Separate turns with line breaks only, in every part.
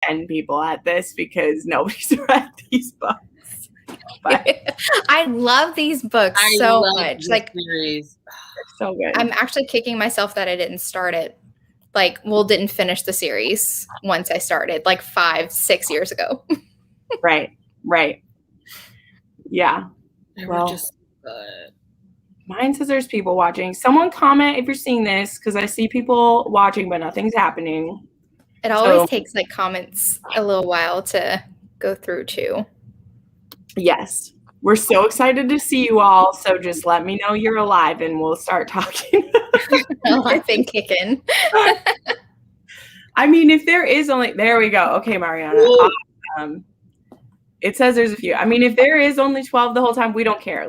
10 people at this because nobody's read these books. But
I love these books so much. Like,
series.
So good.
I'm actually kicking myself that I didn't start it. Didn't finish the series once I started, 5-6 years ago.
Right. Yeah.
They were just good.
Mine says there's people watching. Someone comment if you're seeing this, because I see people watching, but nothing's happening.
It always takes comments a little while to go through too.
Yes. We're so excited to see you all. So just let me know you're alive and we'll start talking.
I've been kicking.
I mean, if there is only, there we go. Okay, Mariana. It says there's a few. I mean, if there is only 12 the whole time, we don't care.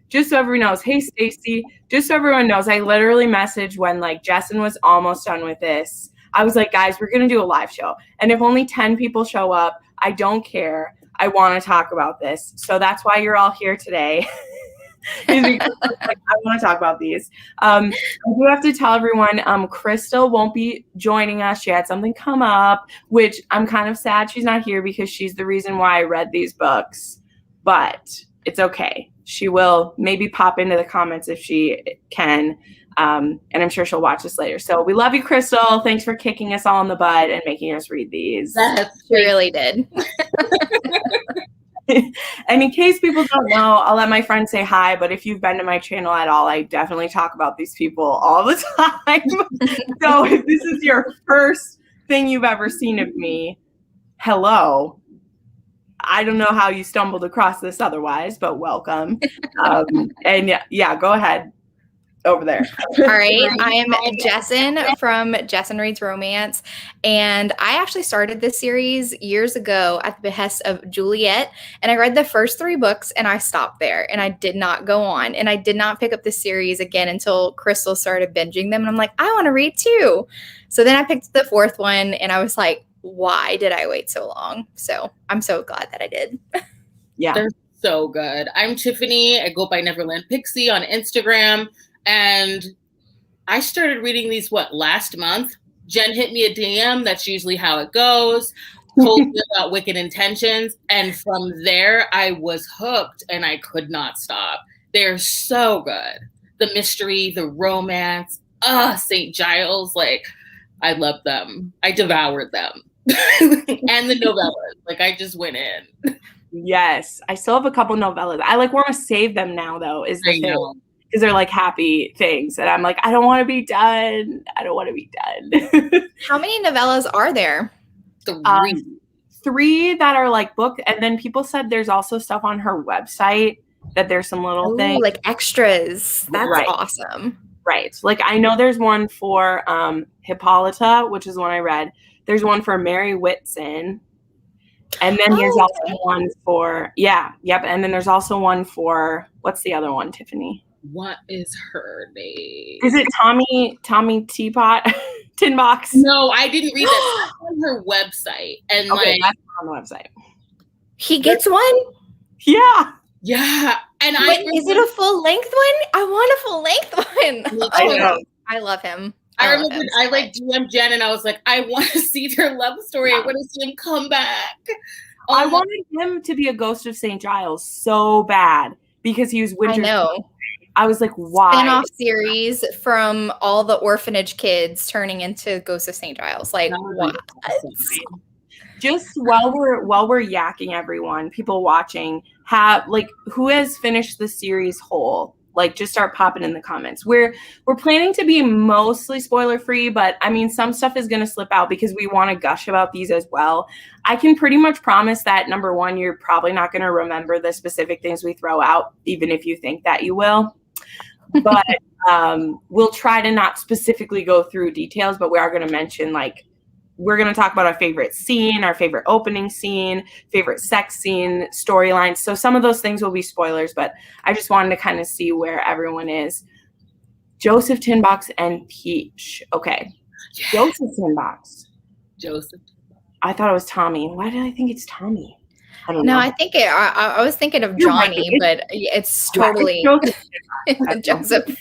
Just so everyone knows, hey, Stacy, just so everyone knows, I literally messaged when Jessen was almost done with this. I was like, guys, we're going to do a live show. And if only 10 people show up, I don't care. I want to talk about this. So that's why you're all here today. I want to talk about these. I do have to tell everyone, Crystal won't be joining us. She had something come up, which I'm kind of sad she's not here because she's the reason why I read these books. But it's okay. She will maybe pop into the comments if she can. And I'm sure she'll watch this later. So we love you, Crystal. Thanks for kicking us all in the butt and making us read these.
She really did.
And in case people don't know, I'll let my friends say hi. But if you've been to my channel at all, I definitely talk about these people all the time. So if this is your first thing you've ever seen of me, hello. I don't know how you stumbled across this otherwise, but welcome. And yeah, go ahead. Over there.
All right. I am Jessen from Jessen Reads Romance. And I actually started this series years ago at the behest of Juliet. And I read the first 3 books and I stopped there and I did not go on. And I did not pick up the series again until Crystal started binging them. And I'm like, I want to read too. So then I picked the 4th one and I was like, why did I wait so long? So I'm so glad that I did.
Yeah.
They're so good. I'm Tiffany. I go by Neverland Pixie on Instagram. And I started reading these, last month? Jenn hit me a DM. That's usually how it goes. Told me about Wicked Intentions. And from there, I was hooked and I could not stop. They're so good. The mystery, the romance. St. Giles. I love them. I devoured them. And the novellas. I just went in.
Yes. I still have a couple novellas. I want to save them now, though, is the thing. Because they're happy things. And I'm like, I don't want to be done. I don't want to be done.
How many novellas are there?
3 that are book. And then people said there's also stuff on her website that there's some little things.
Extras. That's awesome.
Right. I know there's one for Hippolyta, which is the one I read. There's one for Mary Whitson. And then there's also one for, And then there's also one for, what's the other one, Tiffany?
What is her name?
Is it Tommy Teapot? Tin Box?
No, I didn't read that. On her website. And
that's on the website.
He gets one?
Yeah.
Yeah. And
is it a full length one? I want a full length one. I love him.
I remember I DM Jenn and I was like, I want to see their love story. I want to see him come back.
I wanted him to be a Ghost of St. Giles so bad because he was Winter.
I know.
I was like, why?
Spin-off series from all the orphanage kids turning into Ghost of St. Giles. What?
Just while we're yakking everyone, people watching, who has finished the series whole? Just start popping in the comments. We're planning to be mostly spoiler free, but I mean, some stuff is going to slip out because we want to gush about these as well. I can pretty much promise that, number one, you're probably not going to remember the specific things we throw out, even if you think that you will. But we'll try to not specifically go through details, but we are going to mention, we're going to talk about our favorite scene, our favorite opening scene, favorite sex scene, storylines. So some of those things will be spoilers, but I just wanted to kind of see where everyone is. Joseph Tinbox and Peach. Okay. Yes. Joseph Tinbox. I thought it was Tommy. Why did I think it's Tommy? I don't know.
I think I was thinking of Johnny, but it's totally Joseph.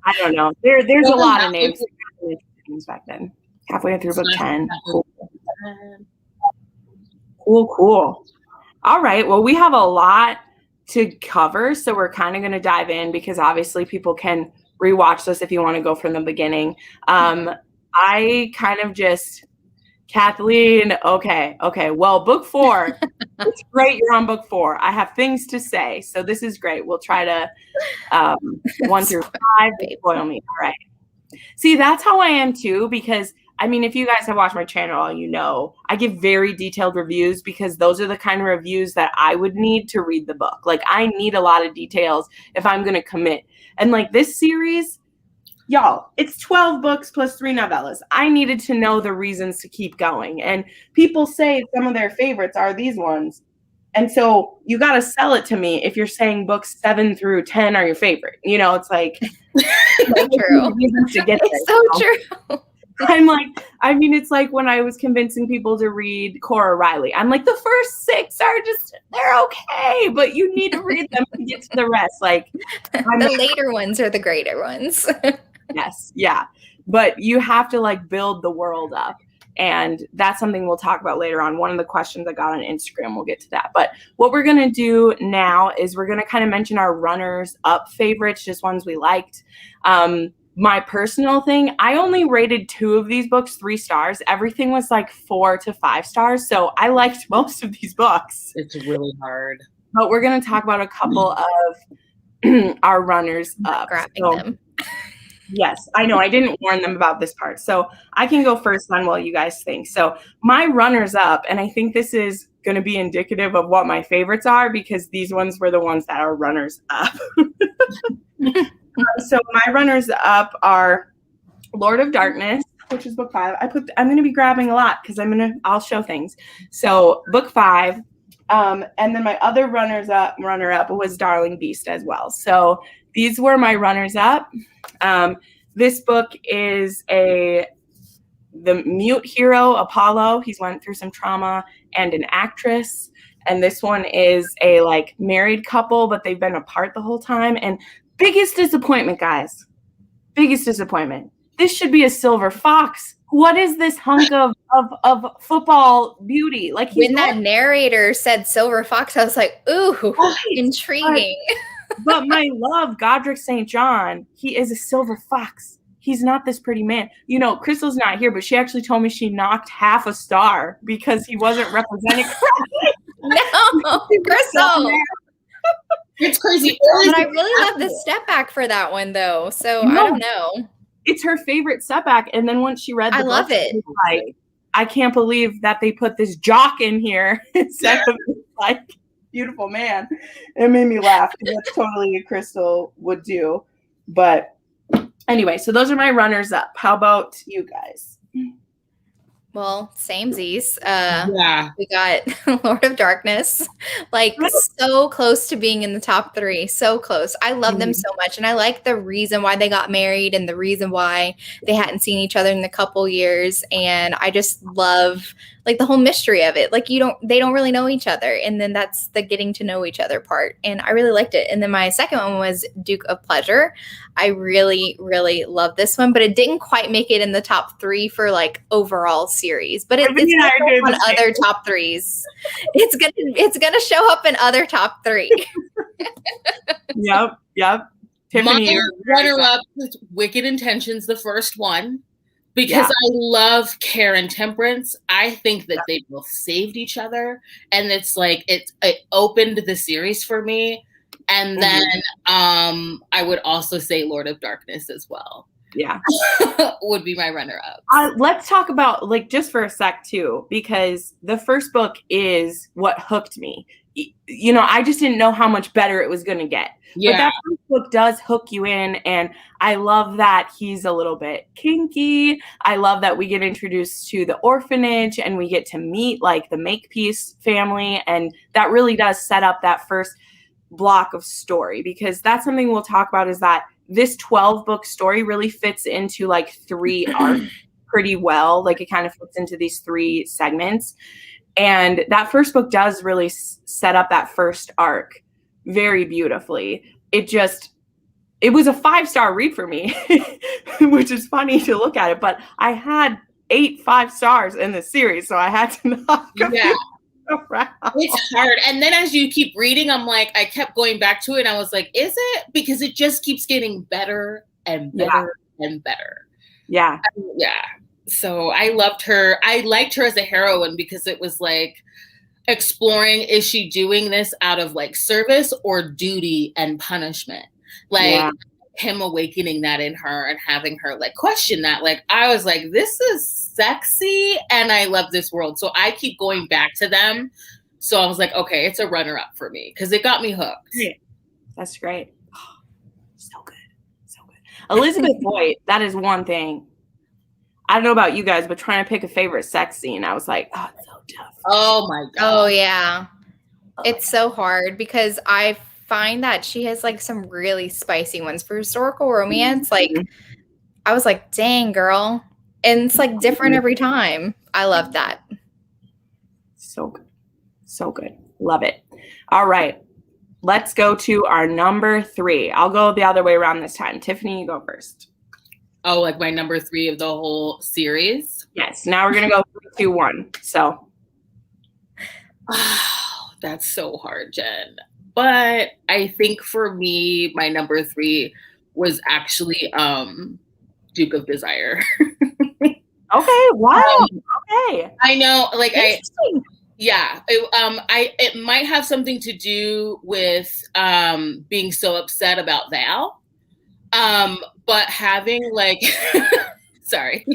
I don't know. There's a lot of names back then. Halfway through book 10.
Cool.
Cool. All right. Well, we have a lot to cover, so we're kind of going to dive in because obviously people can rewatch this if you want to go from the beginning. I kind of just, Kathleen, okay. Well, book 4, it's great you're on book 4. I have things to say, so this is great. We'll try to 1 through 5, spoil me. All right. See, that's how I am too, because I mean, if you guys have watched my channel, you know, I give very detailed reviews because those are the kind of reviews that I would need to read the book. Like, I need a lot of details if I'm going to commit. And like this series, y'all, it's 12 books plus 3 novellas. I needed to know the reasons to keep going. And people say some of their favorites are these ones. And so you got to sell it to me if you're saying books 7 through 10 are your favorite. You know, it's like,
true. It's so true.
I'm like, I mean, it's like when I was convincing people to read Cora Riley. I'm like, the first 6 are just, they're okay, but you need to read them to get to the rest. Like,
the later ones are the greater ones.
Yes, yeah. But you have to like build the world up. And that's something we'll talk about later on. One of the questions I got on Instagram, we'll get to that. But what we're going to do now is we're going to kind of mention our runners up favorites, just ones we liked. My personal thing, I only rated 2 of these books 3 stars. Everything was like 4 to 5 stars. So I liked most of these books.
It's really hard.
But we're going to talk about a couple of our runners up.
Grabbing them.
Yes, I know. I didn't warn them about this part. So I can go first then while you guys think. So my runners up, and I think this is going to be indicative of what my favorites are because these ones were the ones that are runners up. So my runners up are Lord of Darkness, which is book 5. I'm going to be grabbing a lot because I'll show things. So book 5. And then my other runner up was Darling Beast as well. So these were my runners up. This book is the mute hero, Apollo. He's went through some trauma, and an actress. And this one is a like married couple, but they've been apart the whole time. And biggest disappointment, guys. Biggest disappointment. This should be a silver fox. What is this hunk of football beauty? Like
when that narrator said silver fox, I was like, ooh, right. Intriguing.
But my love, Godric St. John, he is a silver fox. He's not this pretty man. You know, Crystal's not here, but she actually told me she knocked half a star because he wasn't representing.
No, Crystal.
It's crazy.
But I really love the step back for that one, though. So I don't know.
It's her favorite setback. And then once she read the book,
love it.
Like, I can't believe that they put this jock in here instead of like beautiful man. It made me laugh. That's totally what Crystal would do. But anyway, so those are my runners up. How about you guys?
Well, samesies.
Yeah.
We got Lord of Darkness, like so close to being in the top 3. So close. I love them so much. And I like the reason why they got married and the reason why they hadn't seen each other in a couple years. And I just love like the whole mystery of it. Like they don't really know each other. And then that's the getting to know each other part. And I really liked it. And then my second one was Duke of Pleasure. I really, really love this one, but it didn't quite make it in the top 3 for like overall series, but it's on other top 3s. It's gonna show up in other top 3.
Yep. Tiffany,
my runner-up is Wicked Intentions, the first one. Because I love Care and Temperance. I think that they both saved each other. And it's like, it opened the series for me. And then I would also say Lord of Darkness as well.
Yeah.
Would be my runner-up.
Let's talk about, like, just for a sec, too, because the first book is what hooked me. You know, I just didn't know how much better it was going to get. Yeah. But that first book does hook you in, and I love that he's a little bit kinky. I love that we get introduced to the orphanage, and we get to meet, like, the Makepeace family, and that really does set up that first block of story, because that's something we'll talk about, is that this 12-book story really fits into, like, 3 arcs pretty well. Like, it kind of fits into these 3 segments. And that first book does really set up that first arc very beautifully. It was a 5-star read for me, which is funny to look at it, but I had 8 5-stars in the series, so I had to knock a few around.
It's hard. And then as you keep reading, I'm like, I kept going back to it and I was like, is it? Because it just keeps getting better and better and better.
Yeah.
Yeah. So I loved her. I liked her as a heroine because it was like exploring, is she doing this out of like service or duty and punishment? Like him awakening that in her and having her like question that. Like I was like, this is sexy and I love this world. So I keep going back to them. So I was like, okay, it's a runner-up for me because it got me hooked.
That's great. Oh, so good. So good. Elizabeth Boyd, that is one thing. I don't know about you guys, but trying to pick a favorite sex scene, I was like, oh, it's so tough.
Oh my God.
Oh yeah. It's so hard because I find that she has like some really spicy ones for historical romance. Like I was like, dang girl. And it's like different every time. I love that.
So good. So good. Love it. All right. Let's go to our number 3. I'll go the other way around this time. Tiffany, you go first.
Oh, like my number 3 of the whole series?
Yes. Now we're going to go 3, 2, 1. So.
Oh, that's so hard, Jen. But I think for me, my number 3 was actually Duke of Desire.
Okay. Wow. Okay.
I know. Like it might have something to do with being so upset about Val. But having like, sorry.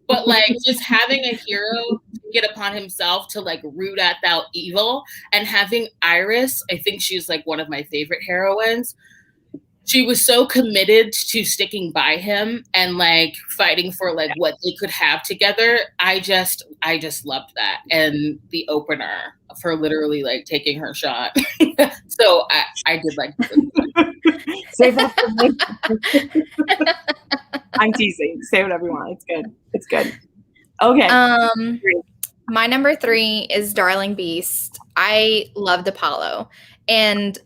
But like just having a hero get upon himself to like root at that evil, and having Iris, I think she's like one of my favorite heroines. She was so committed to sticking by him and like fighting for like what they could have together. I just loved that. And the opener for literally like taking her shot. So I did like
Save that for me. I'm teasing. Say whatever you want. It's good. It's good. Okay.
My number 3 is Darling Beast. I loved Apollo. And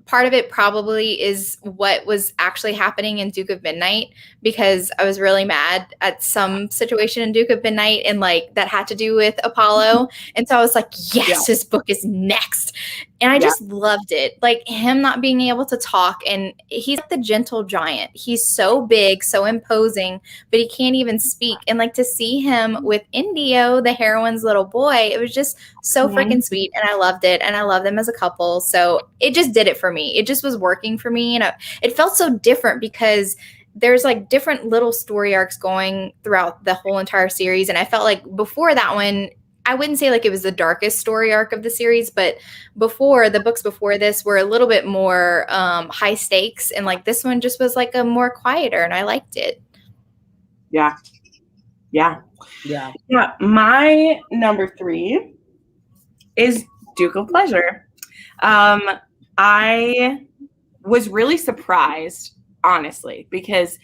part of it probably is what was actually happening in Duke of Midnight, because I was really mad at some situation in Duke of Midnight and like that had to do with Apollo. And so I was like, yes, this book is next. And I just loved it. Like him not being able to talk, and he's like the gentle giant. He's so big, so imposing, but he can't even speak. And like to see him with Indio, the heroine's little boy, it was just so freaking sweet. And I loved it. And I love them as a couple. So it just did it for me. It just was working for me. And it felt so different because there's like different little story arcs going throughout the whole entire series. And I felt like before that one, I wouldn't say like it was the darkest story arc of the series, but before, the books before this were a little bit more high stakes. And like this one just was like a more quieter, and I liked it.
Yeah. My number 3 is Duke of Pleasure. I was really surprised, honestly, because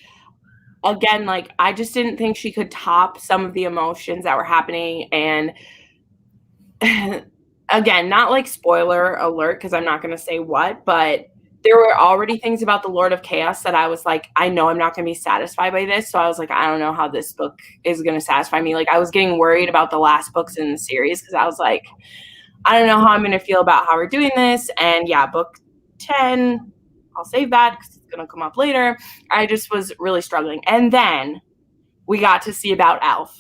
again, like I just didn't think she could top some of the emotions that were happening. And again, not like spoiler alert, because I'm not going to say what, but there were already things about the Lord of Chaos that I was like, I know I'm not going to be satisfied by this. So I was like, I don't know how this book is going to satisfy me. Like I was getting worried about the last books in the series because I was like, I don't know how I'm going to feel about how we're doing this. And yeah, book 10, I'll save that because it's going to come up later. I just was really struggling. And then we got to see about Elf,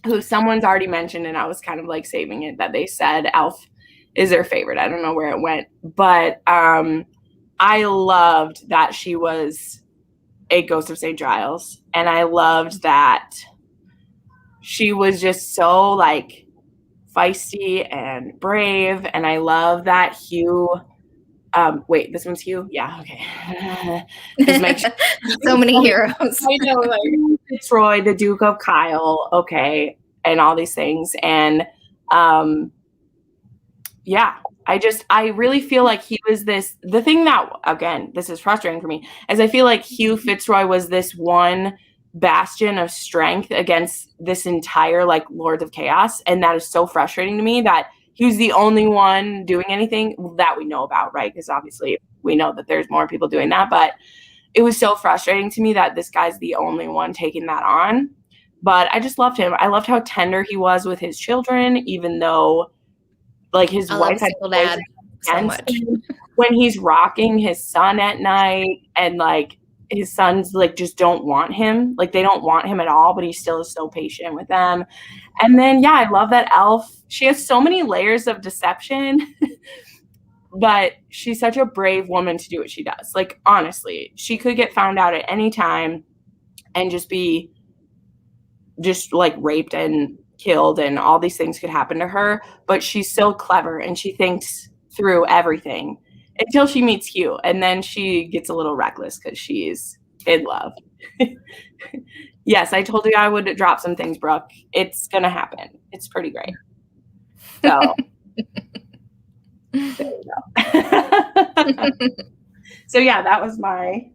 who someone's already mentioned, and I was kind of like saving it, that they said Elf is their favorite. I don't know where it went, but I loved that she was a ghost of St. Giles, and I loved that she was just so like feisty and brave, and I love that Hugh. Wait, this one's Hugh? Yeah, okay.
So many heroes.
I know, like Fitzroy, the Duke of Kyle, okay, and all these things. And I really feel like he was the thing that, again, this is frustrating for me, is I feel like Hugh Fitzroy was this one bastion of strength against this entire like Lords of Chaos. And that is so frustrating to me that he was the only one doing anything that we know about, right? Because obviously we know that there's more people doing that, but it was so frustrating to me that this guy's the only one taking that on. But I just loved him. I loved how tender he was with his children, even though like his wife had
single dad so much.
When he's rocking his son at night and like his sons like just don't want him, like they don't want him at all, but he still is so patient with them. And then yeah, I love that Elf. She has so many layers of deception, but she's such a brave woman to do what she does. Like honestly, she could get found out at any time and just be like raped and killed and all these things could happen to her, but she's so clever and she thinks through everything until she meets Hugh, and then she gets a little reckless because she's in love. Yes, I told you I would drop some things, Brooke. It's gonna happen. It's pretty great. So there you go. So yeah, that was my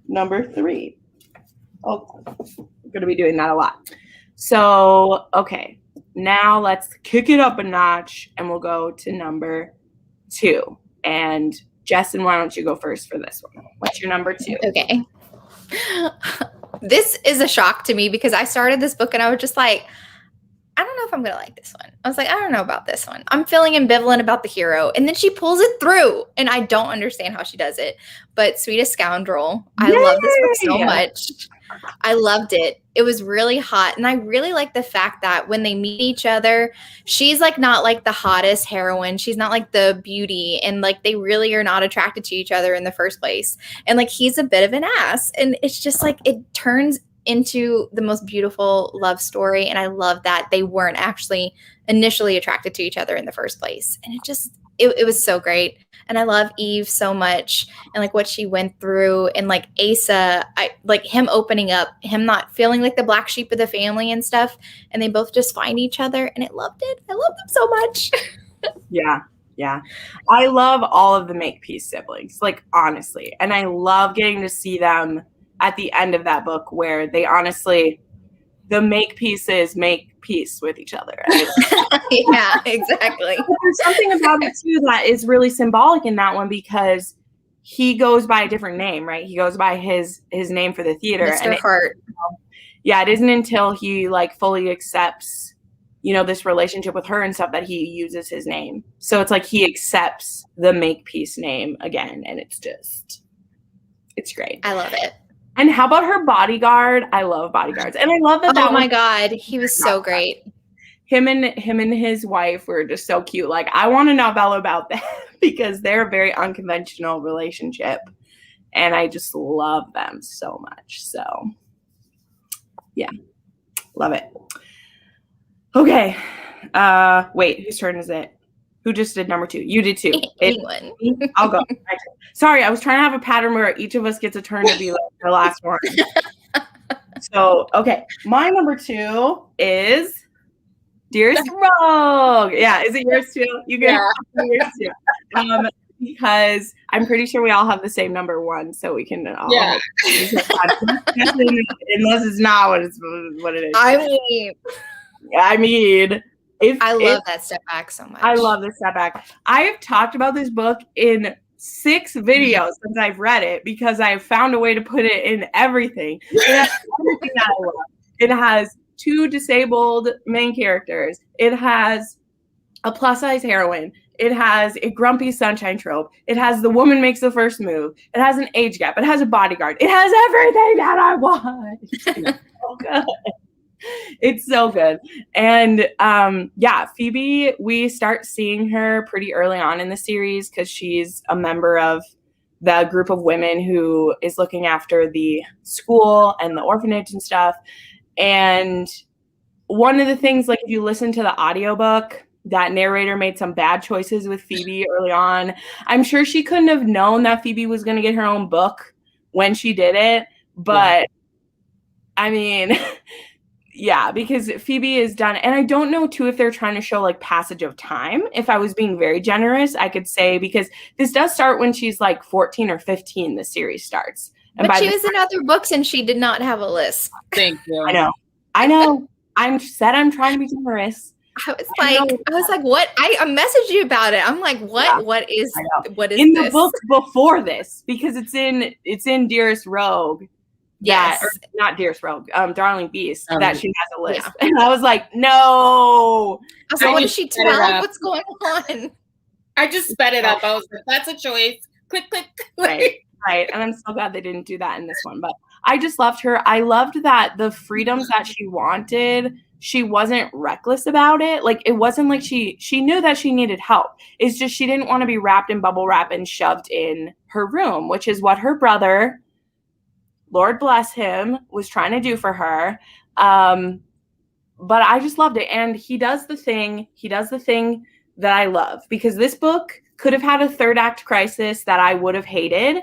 number 3. Oh, I'm going to be doing that a lot. So, okay, now let's kick it up a notch and we'll go to number 2. And Jessen, why don't you go first for this one? What's your number 2?
Okay. This is a shock to me because I started this book and I was just like, I don't know if I'm going to like this one. I was like, I don't know about this one. I'm feeling ambivalent about the hero. And then she pulls it through. And I don't understand how she does it. But Sweetest Scoundrel, I love this book so much. I loved it. It was really hot. And I really like the fact that when they meet each other, she's like not like the hottest heroine. She's not like the beauty. And like they really are not attracted to each other in the first place. And like he's a bit of an ass. And it's just like it turns into the most beautiful love story. And I love that they weren't actually initially attracted to each other in the first place. And it was so great. And I love Eve so much and like what she went through and like Asa, I like him opening up, him not feeling like the black sheep of the family and stuff. And they both just find each other and I loved it. I love them so much.
Yeah. Yeah. I love all of the Makepeace siblings, like honestly. And I love getting to see them at the end of that book where they honestly, the Makepieces make peace with each other.
Yeah, exactly.
There's something about it too that is really symbolic in that one because he goes by a different name, right? He goes by his name for the theater.
Mr. Hart.
Yeah, it isn't until he like fully accepts, you know, this relationship with her and stuff that he uses his name. So it's like he accepts the Makepeace name again, and it's great.
I love it.
And how about her bodyguard? I love bodyguards. And I love that.
Oh my God. He was so great.
Him and his wife were just so cute. Like, I want a novella about them because they're a very unconventional relationship. And I just love them so much. So, yeah. Love it. Okay. Wait, whose turn is it? Who just did number 2? You did 2.
Anyone.
I'll go. Sorry, I was trying to have a pattern where each of us gets a turn to be like the last one. So, okay. My number 2 is Dearest Rogue. Yeah, is it yours too? You get yours too. Because I'm pretty sure we all have the same number 1, so we can all unless it's not what it is. I mean,
I love that step back so much.
I love this step back. I have talked about this book in 6 videos since I've read it because I've found a way to put it in everything. It has everything that I love. It has 2 disabled main characters. It has a plus-size heroine. It has a grumpy sunshine trope. It has the woman makes the first move. It has an age gap. It has a bodyguard. It has everything that I want. It's so good. It's so good. And Phoebe, we start seeing her pretty early on in the series because she's a member of the group of women who is looking after the school and the orphanage and stuff. And one of the things, like if you listen to the audiobook, that narrator made some bad choices with Phoebe early on. I'm sure she couldn't have known that Phoebe was going to get her own book when she did it. But I mean... Yeah, because Phoebe is done. And I don't know, too, if they're trying to show, like, passage of time. If I was being very generous, I could say, because this does start when she's, like, 14 or 15, the series starts. And
but she was in other books, and she did not have a list.
Thank you.
I know. I'm trying to be generous.
I was like, what? I messaged you about it. I'm like, what? Yeah, what is
in this? The book before this? Because it's in Dearest Rogue. that,
Yes.
or not Dear Sprout, Darling Beast, that she has a list.
Yeah.
And I was like, no.
I was like, what is she, 12? What's going on?
I just sped it up. I was like, that's a choice. Click, click, click.
Right. And I'm so glad they didn't do that in this one. But I just loved her. I loved that the freedoms that she wanted, she wasn't reckless about it. Like, it wasn't like she knew that she needed help. It's just she didn't want to be wrapped in bubble wrap and shoved in her room, which is what her brother, Lord bless him, was trying to do for her. But I just loved it. And he does the thing that I love, because this book could have had a third act crisis that I would have hated.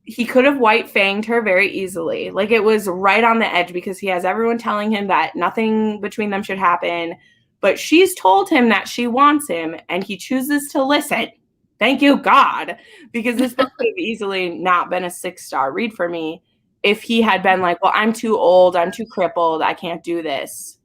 He could have white fanged her very easily. Like, it was right on the edge, because he has everyone telling him that nothing between them should happen. But she's told him that she wants him, and he chooses to listen. Thank you, God. Because this book could have easily not been a 6-star read for me if he had been like, well, I'm too old, I'm too crippled, I can't do this.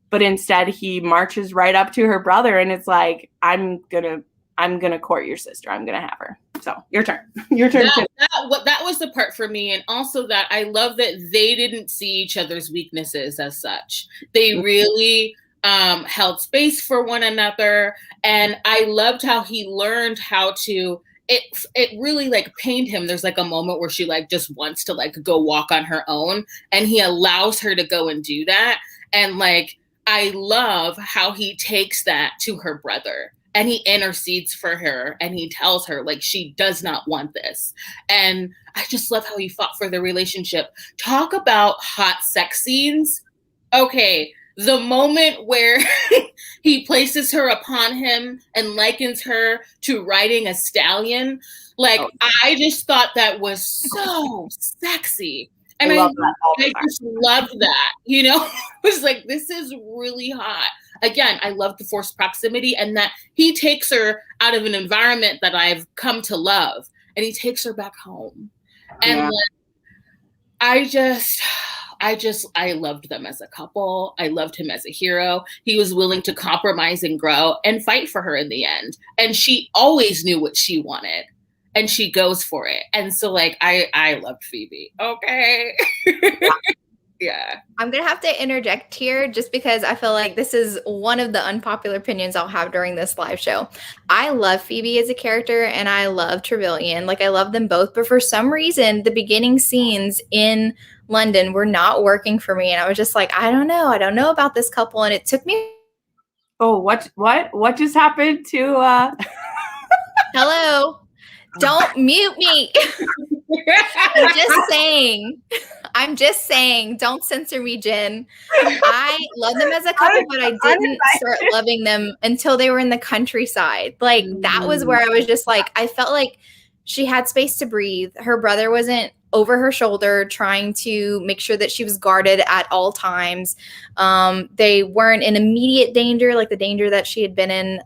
But instead, he marches right up to her brother, and it's like, I'm gonna court your sister. I'm gonna have her. So your turn. Your turn.
That was the part for me, and also that I love that they didn't see each other's weaknesses as such. They really held space for one another, and I loved how he learned how to. It really like pained him. There's like a moment where she like just wants to like go walk on her own, and he allows her to go and do that. And like, I love how he takes that to her brother. And he intercedes for her, and he tells her, like, she does not want this. And I just love how he fought for the relationship. Talk about hot sex scenes. Okay, the moment where he places her upon him and likens her to riding a stallion, like, I just thought that was so sexy. And I just loved that, you know? It was like, this is really hot. Again, I love the forced proximity, and that he takes her out of an environment that I've come to love, and he takes her back home. And I loved them as a couple. I loved him as a hero. He was willing to compromise and grow and fight for her in the end. And she always knew what she wanted, and she goes for it. And so like, I loved Phoebe. Okay. Yeah.
I'm going to have to interject here just because I feel like this is one of the unpopular opinions I'll have during this live show. I love Phoebe as a character, and I love Trevelyan. Like, I love them both. But for some reason, the beginning scenes in London were not working for me. And I was just like, I don't know about this couple. And it took me.
Oh, what just happened to
Hello. Don't mute me. I'm just saying, don't censor me, Jen. I love them as a couple, but I didn't start loving them until they were in the countryside. Like, that was where I was just like, I felt like she had space to breathe. Her brother wasn't over her shoulder trying to make sure that she was guarded at all times. They weren't in immediate danger, like the danger that she had been in.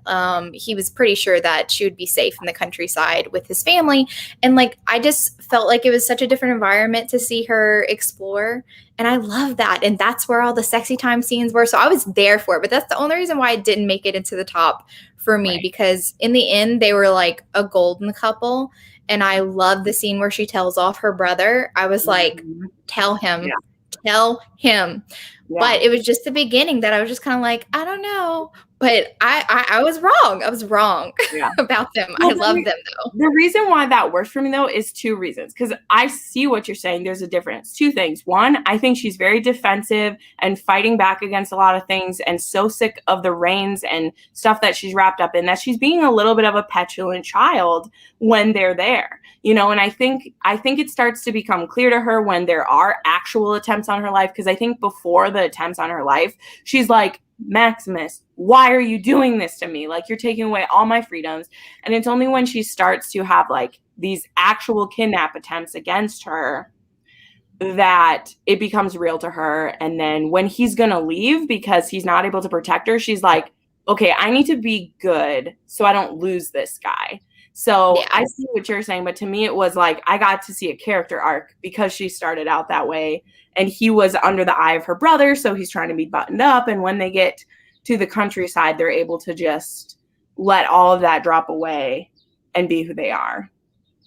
He was pretty sure that she would be safe in the countryside with his family. And like, I just felt like it was such a different environment to see her explore. And I love that. And that's where all the sexy time scenes were. So I was there for it. But that's the only reason why it didn't make it into the top for me, because in the end, they were like a golden couple. And I love the scene where she tells off her brother. I was like, tell him. Yeah. But it was just the beginning that I was just kind of like, I don't know. But I was wrong. I was wrong about them. Well, I love them, though.
The reason why that works for me, though, is 2 reasons. Because I see what you're saying. There's a difference. 2 things. One, I think she's very defensive and fighting back against a lot of things, and so sick of the reins and stuff that she's wrapped up in, that she's being a little bit of a petulant child when they're there. You know, and I think it starts to become clear to her when there are actual attempts on her life. Because I think before the attempts on her life, she's like, Maximus, why are you doing this to me? Like, you're taking away all my freedoms. And it's only when she starts to have like these actual kidnap attempts against her that it becomes real to her. And then when he's going to leave because he's not able to protect her, she's like, okay, I need to be good so I don't lose this guy. So I see what you're saying, but to me, it was like, I got to see a character arc because she started out that way, and he was under the eye of her brother. So he's trying to be buttoned up. And when they get to the countryside, they're able to just let all of that drop away and be who they are.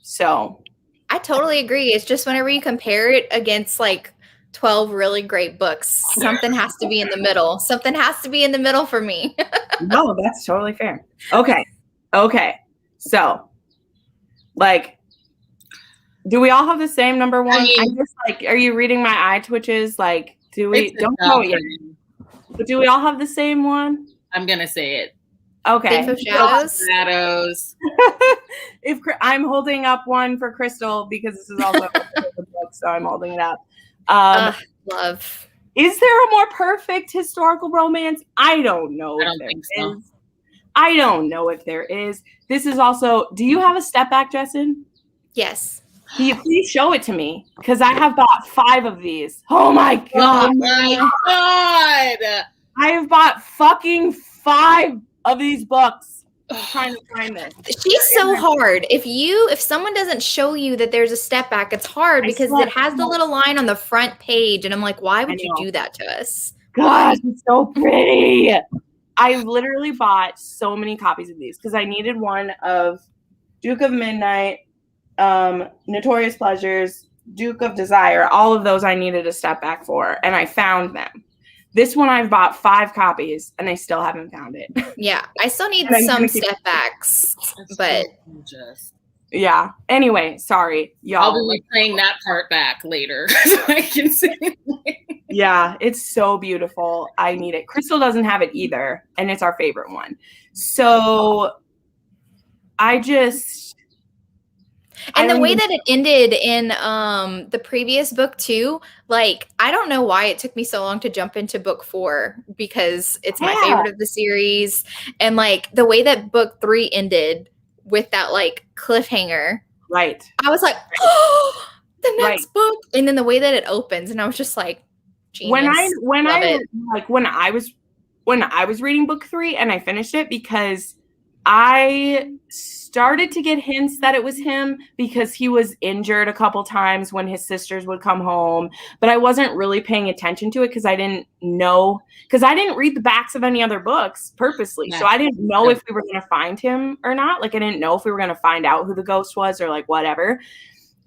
So
I totally agree. It's just whenever you compare it against like 12 really great books, something has to be in the middle. Something has to be in the middle for me.
No, that's totally fair. Okay. So, like, do we all have the same number one? I'm just like, are you reading my eye twitches? Like, do we? Don't know yet. But do we all have the same one?
I'm gonna say it.
Okay.
Thief of Shadows.
If I'm holding up one for Crystal because this is also a book, so I'm holding it up.
Love.
Is there a more perfect historical romance? I don't know.
I don't think so.
I don't know if there is. This is also. Do you have a step back, Jessin?
Yes.
Can you please show it to me? Because I have bought 5 of these. Oh my god!
Oh my god!
I have bought fucking 5 of these books. I'm trying to find this.
She's so hard. If someone doesn't show you that there's a step back, it's hard because it has the little line on the front page, and I'm like, why would you do that to us?
Gosh, it's so pretty. I literally bought so many copies of these because I needed one of Duke of Midnight, Notorious Pleasures, Duke of Desire. All of those I needed a step back for, and I found them. This one I've bought 5 copies, and I still haven't found it.
Yeah, I still need some step backs, but
yeah. Anyway, sorry, y'all.
I'll be playing that part back later so I can see.
Yeah, it's so beautiful. I need it. Crystal doesn't have it either, and it's our favorite one. So
and the way that it ended in the previous book too, like, I don't know why it took me so long to jump into book 4 because it's my favorite of the series. And like the way that book 3 ended with that like cliffhanger.
Right.
I was like, oh, the next book. And then the way that it opens, and I was just like, genius. When I was reading book 3 and I finished it because I started to get hints that it was him because he was injured a couple times when his sisters would come home, but I wasn't really paying attention to it because I didn't know, because I didn't read the backs of any other books purposely. So I didn't know if we were going to find him or not. Like, I didn't know if we were going to find out who the ghost was or like whatever.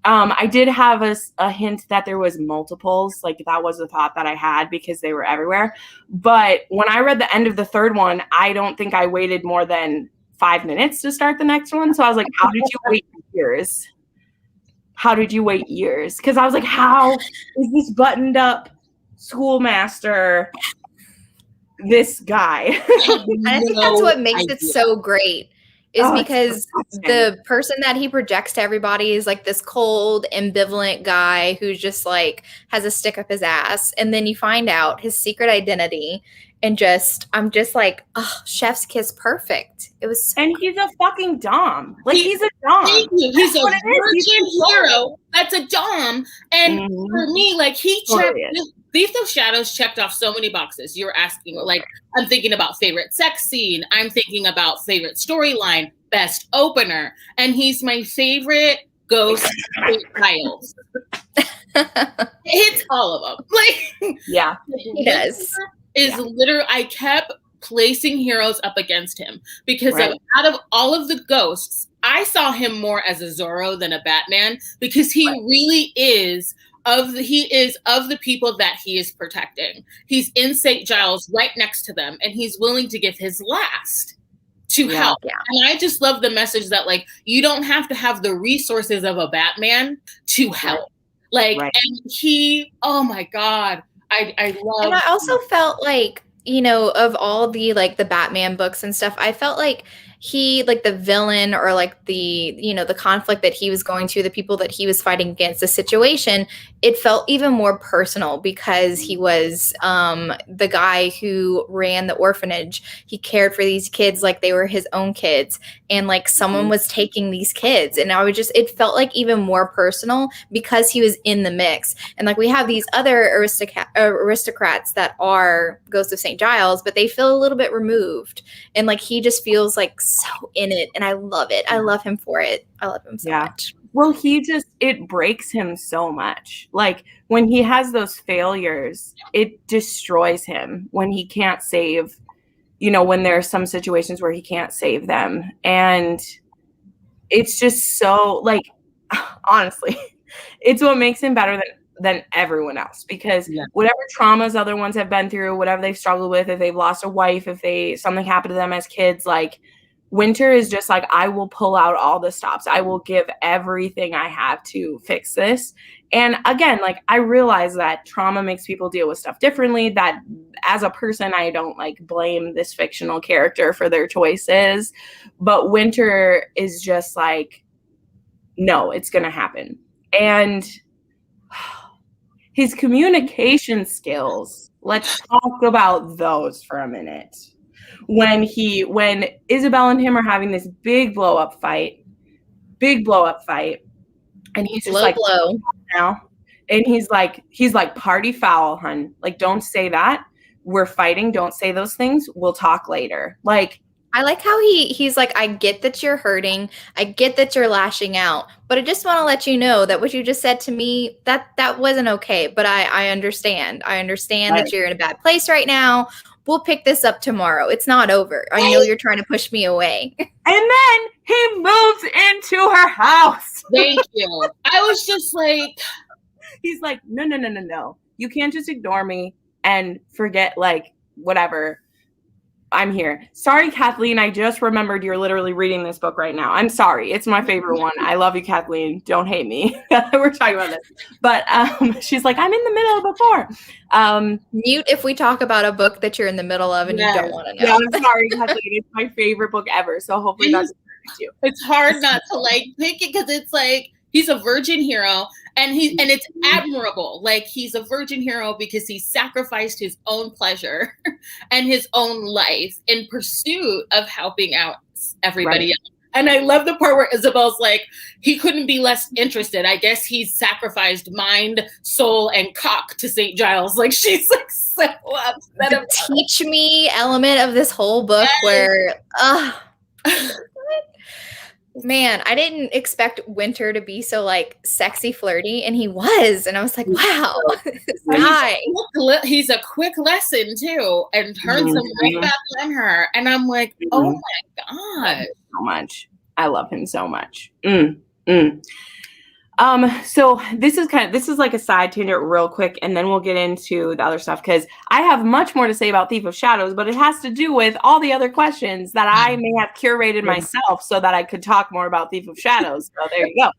I did have a hint that there was multiples. Like, that was a thought that I had because they were everywhere. But when I read the end of the 3rd one, I don't think I waited more than 5 minutes to start the next one. So I was like, how did you wait years? How did you wait years? Because I was like, how is this buttoned up schoolmaster this guy? And I think that's what makes it so great. Is because the person that he projects to everybody is like this cold, ambivalent guy who just like has a stick up his ass. And then you find out his secret identity and I'm just like, oh, chef's kiss perfect. It was so
and he's a fucking dom. Like, he's a dom.
Thank you. He's a virgin hero. That's a dom. And for me, like, he checked Thief of Shadows checked off so many boxes. You're asking, like, I'm thinking about favorite sex scene. I'm thinking about favorite storyline, best opener. And he's my favorite ghost child. It hits all of them. Like,
yeah, he does.
Literally, I kept placing heroes up against him because out of all of the ghosts, I saw him more as a Zorro than a Batman because he really is of the people that he is protecting. He's in St. Giles right next to them, and he's willing to give his last to help. Yeah. And I just love the message that, like, you don't have to have the resources of a Batman to help. Like, and he, oh my God, I love.
And I also felt like, you know, of all the like the Batman books and stuff, I felt like he, like the villain or like the, you know, the conflict that he was going to, the people that he was fighting against, the situation, it felt even more personal because he was the guy who ran the orphanage. He cared for these kids like they were his own kids, and like someone was taking these kids, and it felt like even more personal because he was in the mix. And like we have these other aristocrats that are Ghosts of St. Giles, but they feel a little bit removed, and like he just feels like so in it, and I love it. I love him for it. I love him so much.
Well, it breaks him so much. Like when he has those failures, it destroys him when he can't save, you know, when there are some situations where he can't save them. And it's just so like, honestly, it's what makes him better than everyone else, because whatever traumas other ones have been through, whatever they've struggled with, if they've lost a wife, if something happened to them as kids, like Winter is just like, I will pull out all the stops. I will give everything I have to fix this. And again, like, I realize that trauma makes people deal with stuff differently, that as a person, I don't like blame this fictional character for their choices, but Winter is just like, no, it's going to happen. And his communication skills, let's talk about those for a minute. When Isabel and him are having this big blow up fight, and he's just blow now, and he's like, party foul, hun. Like, don't say that. We're fighting. Don't say those things. We'll talk later. Like,
I like how he's like, I get that you're hurting. I get that you're lashing out, but I just want to let you know that what you just said to me, that wasn't okay. But I understand. I understand that you're in a bad place right now. We'll pick this up tomorrow. It's not over. I know you're trying to push me away.
And then he moves into her house.
Thank you. I was just like,
he's like, no. You can't just ignore me and forget, like, whatever. I'm here. Sorry, Kathleen. I just remembered you're literally reading this book right now. I'm sorry. It's my favorite one. I love you, Kathleen. Don't hate me. We're talking about this. But she's like, I'm in the middle of a 4.
Mute if we talk about a book that you're in the middle of and you don't want to know.
Yeah, I'm sorry, Kathleen. It's my favorite book ever. So hopefully that's you.
It's hard not to like pick it, because it's like, he's a virgin hero, and it's admirable. Like, he's a virgin hero because he sacrificed his own pleasure and his own life in pursuit of helping out everybody else. And I love the part where Isabel's like, he couldn't be less interested. I guess he's sacrificed mind, soul, and cock to St. Giles. Like, she's like so upset.
The teach me element of this whole book where, man, I didn't expect Winter to be so like sexy, flirty, and he was, and I was like, wow, this guy.
He's a quick lesson too, and turns them right back on her, and I'm like, oh my god,
so much. I love him so much. So this is like a side tangent real quick, and then we'll get into the other stuff, because I have much more to say about Thief of Shadows, but it has to do with all the other questions that I may have curated myself so that I could talk more about Thief of Shadows. So there you go.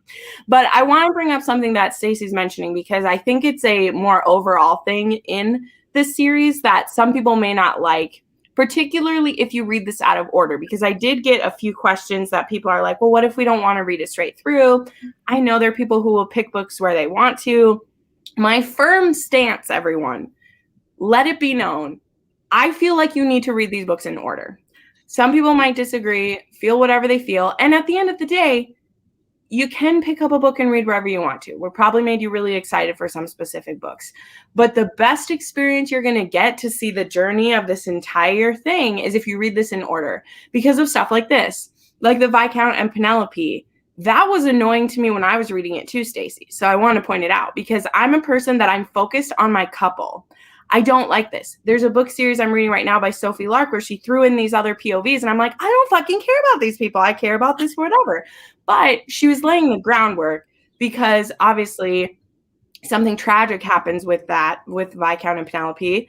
But I want to bring up something that Stacey's mentioning, because I think it's a more overall thing in this series that some people may not like, particularly if you read this out of order, because I did get a few questions that people are like, well, what if we don't want to read it straight through? I know there are people who will pick books where they want to. My firm stance, everyone, let it be known, I feel like you need to read these books in order. Some people might disagree, feel whatever they feel. And at the end of the day, you can pick up a book and read wherever you want to. We're probably made you really excited for some specific books. But the best experience you're going to get to see the journey of this entire thing is if you read this in order, because of stuff like this, like the Viscount and Penelope. That was annoying to me when I was reading it too, Stacey. So I want to point it out, because I'm a person that I'm focused on my couple. I don't like this. There's a book series I'm reading right now by Sophie Lark where she threw in these other POVs, and I'm like, I don't fucking care about these people. I care about this whatever. But she was laying the groundwork, because obviously something tragic happens with Viscount and Penelope.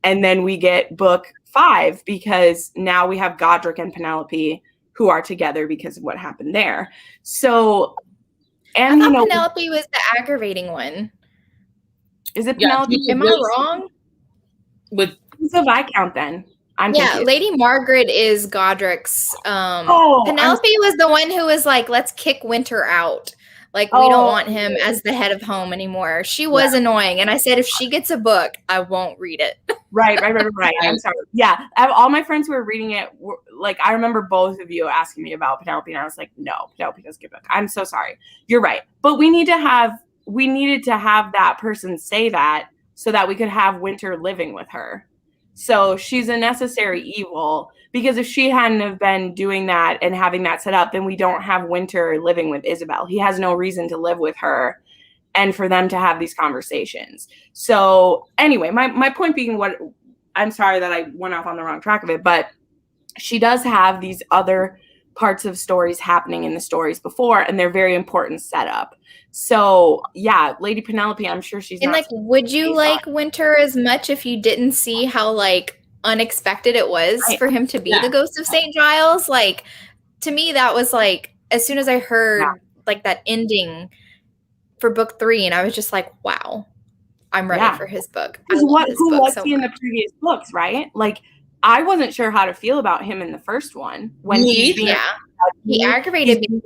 And then we get book 5, because now we have Godric and Penelope who are together because of what happened there. So, and
I thought Penelope was the aggravating one.
Is it Penelope?
Am I wrong?
Who's a Viscount then?
Lady Margaret is Godric's. Penelope was the one who was like, let's kick Winter out. Like, we don't want him as the head of home anymore. She was annoying. And I said, if she gets a book, I won't read it. Right.
I'm sorry. Yeah. All my friends who were reading it, like, I remember both of you asking me about Penelope, and I was like, no, Penelope doesn't get a book. I'm so sorry. You're right. But we needed to have that person say that so that we could have Winter living with her. So she's a necessary evil, because if she hadn't have been doing that and having that set up, then we don't have Winter living with Isabel. He has no reason to live with her and for them to have these conversations. So anyway, my point being, I'm sorry that I went off on the wrong track of it, but she does have these other parts of stories happening in the stories before, and they're very important setup. So yeah, Lady Penelope, I'm sure she's
and
not.
like, would you like Winter as much if you didn't see how like unexpected it was for him to be the ghost of St. Giles? Like, to me, that was like, as soon as I heard like that ending for book 3, and I was just like, wow, I'm ready for his book.
Who was he in the previous books, right? Like, I wasn't sure how to feel about him in the first one when he
aggravated me.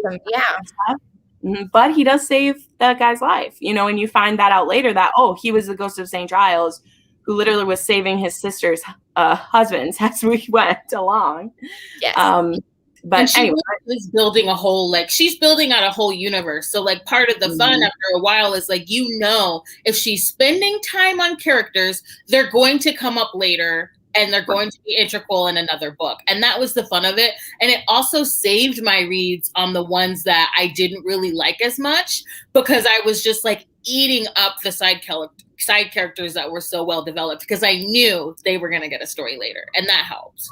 But he does save that guy's life, you know, and you find that out later that, oh, he was the ghost of St. Giles who literally was saving his sister's husbands as we went along.
Yes.
But
she is building a whole, like, she's building out a whole universe. So like part of the fun after a while is like, you know, if she's spending time on characters, they're going to come up later and they're going to be integral in another book. And that was the fun of it. And it also saved my reads on the ones that I didn't really like as much, because I was just like eating up the side characters that were so well developed, because I knew they were going to get a story later. And that helps.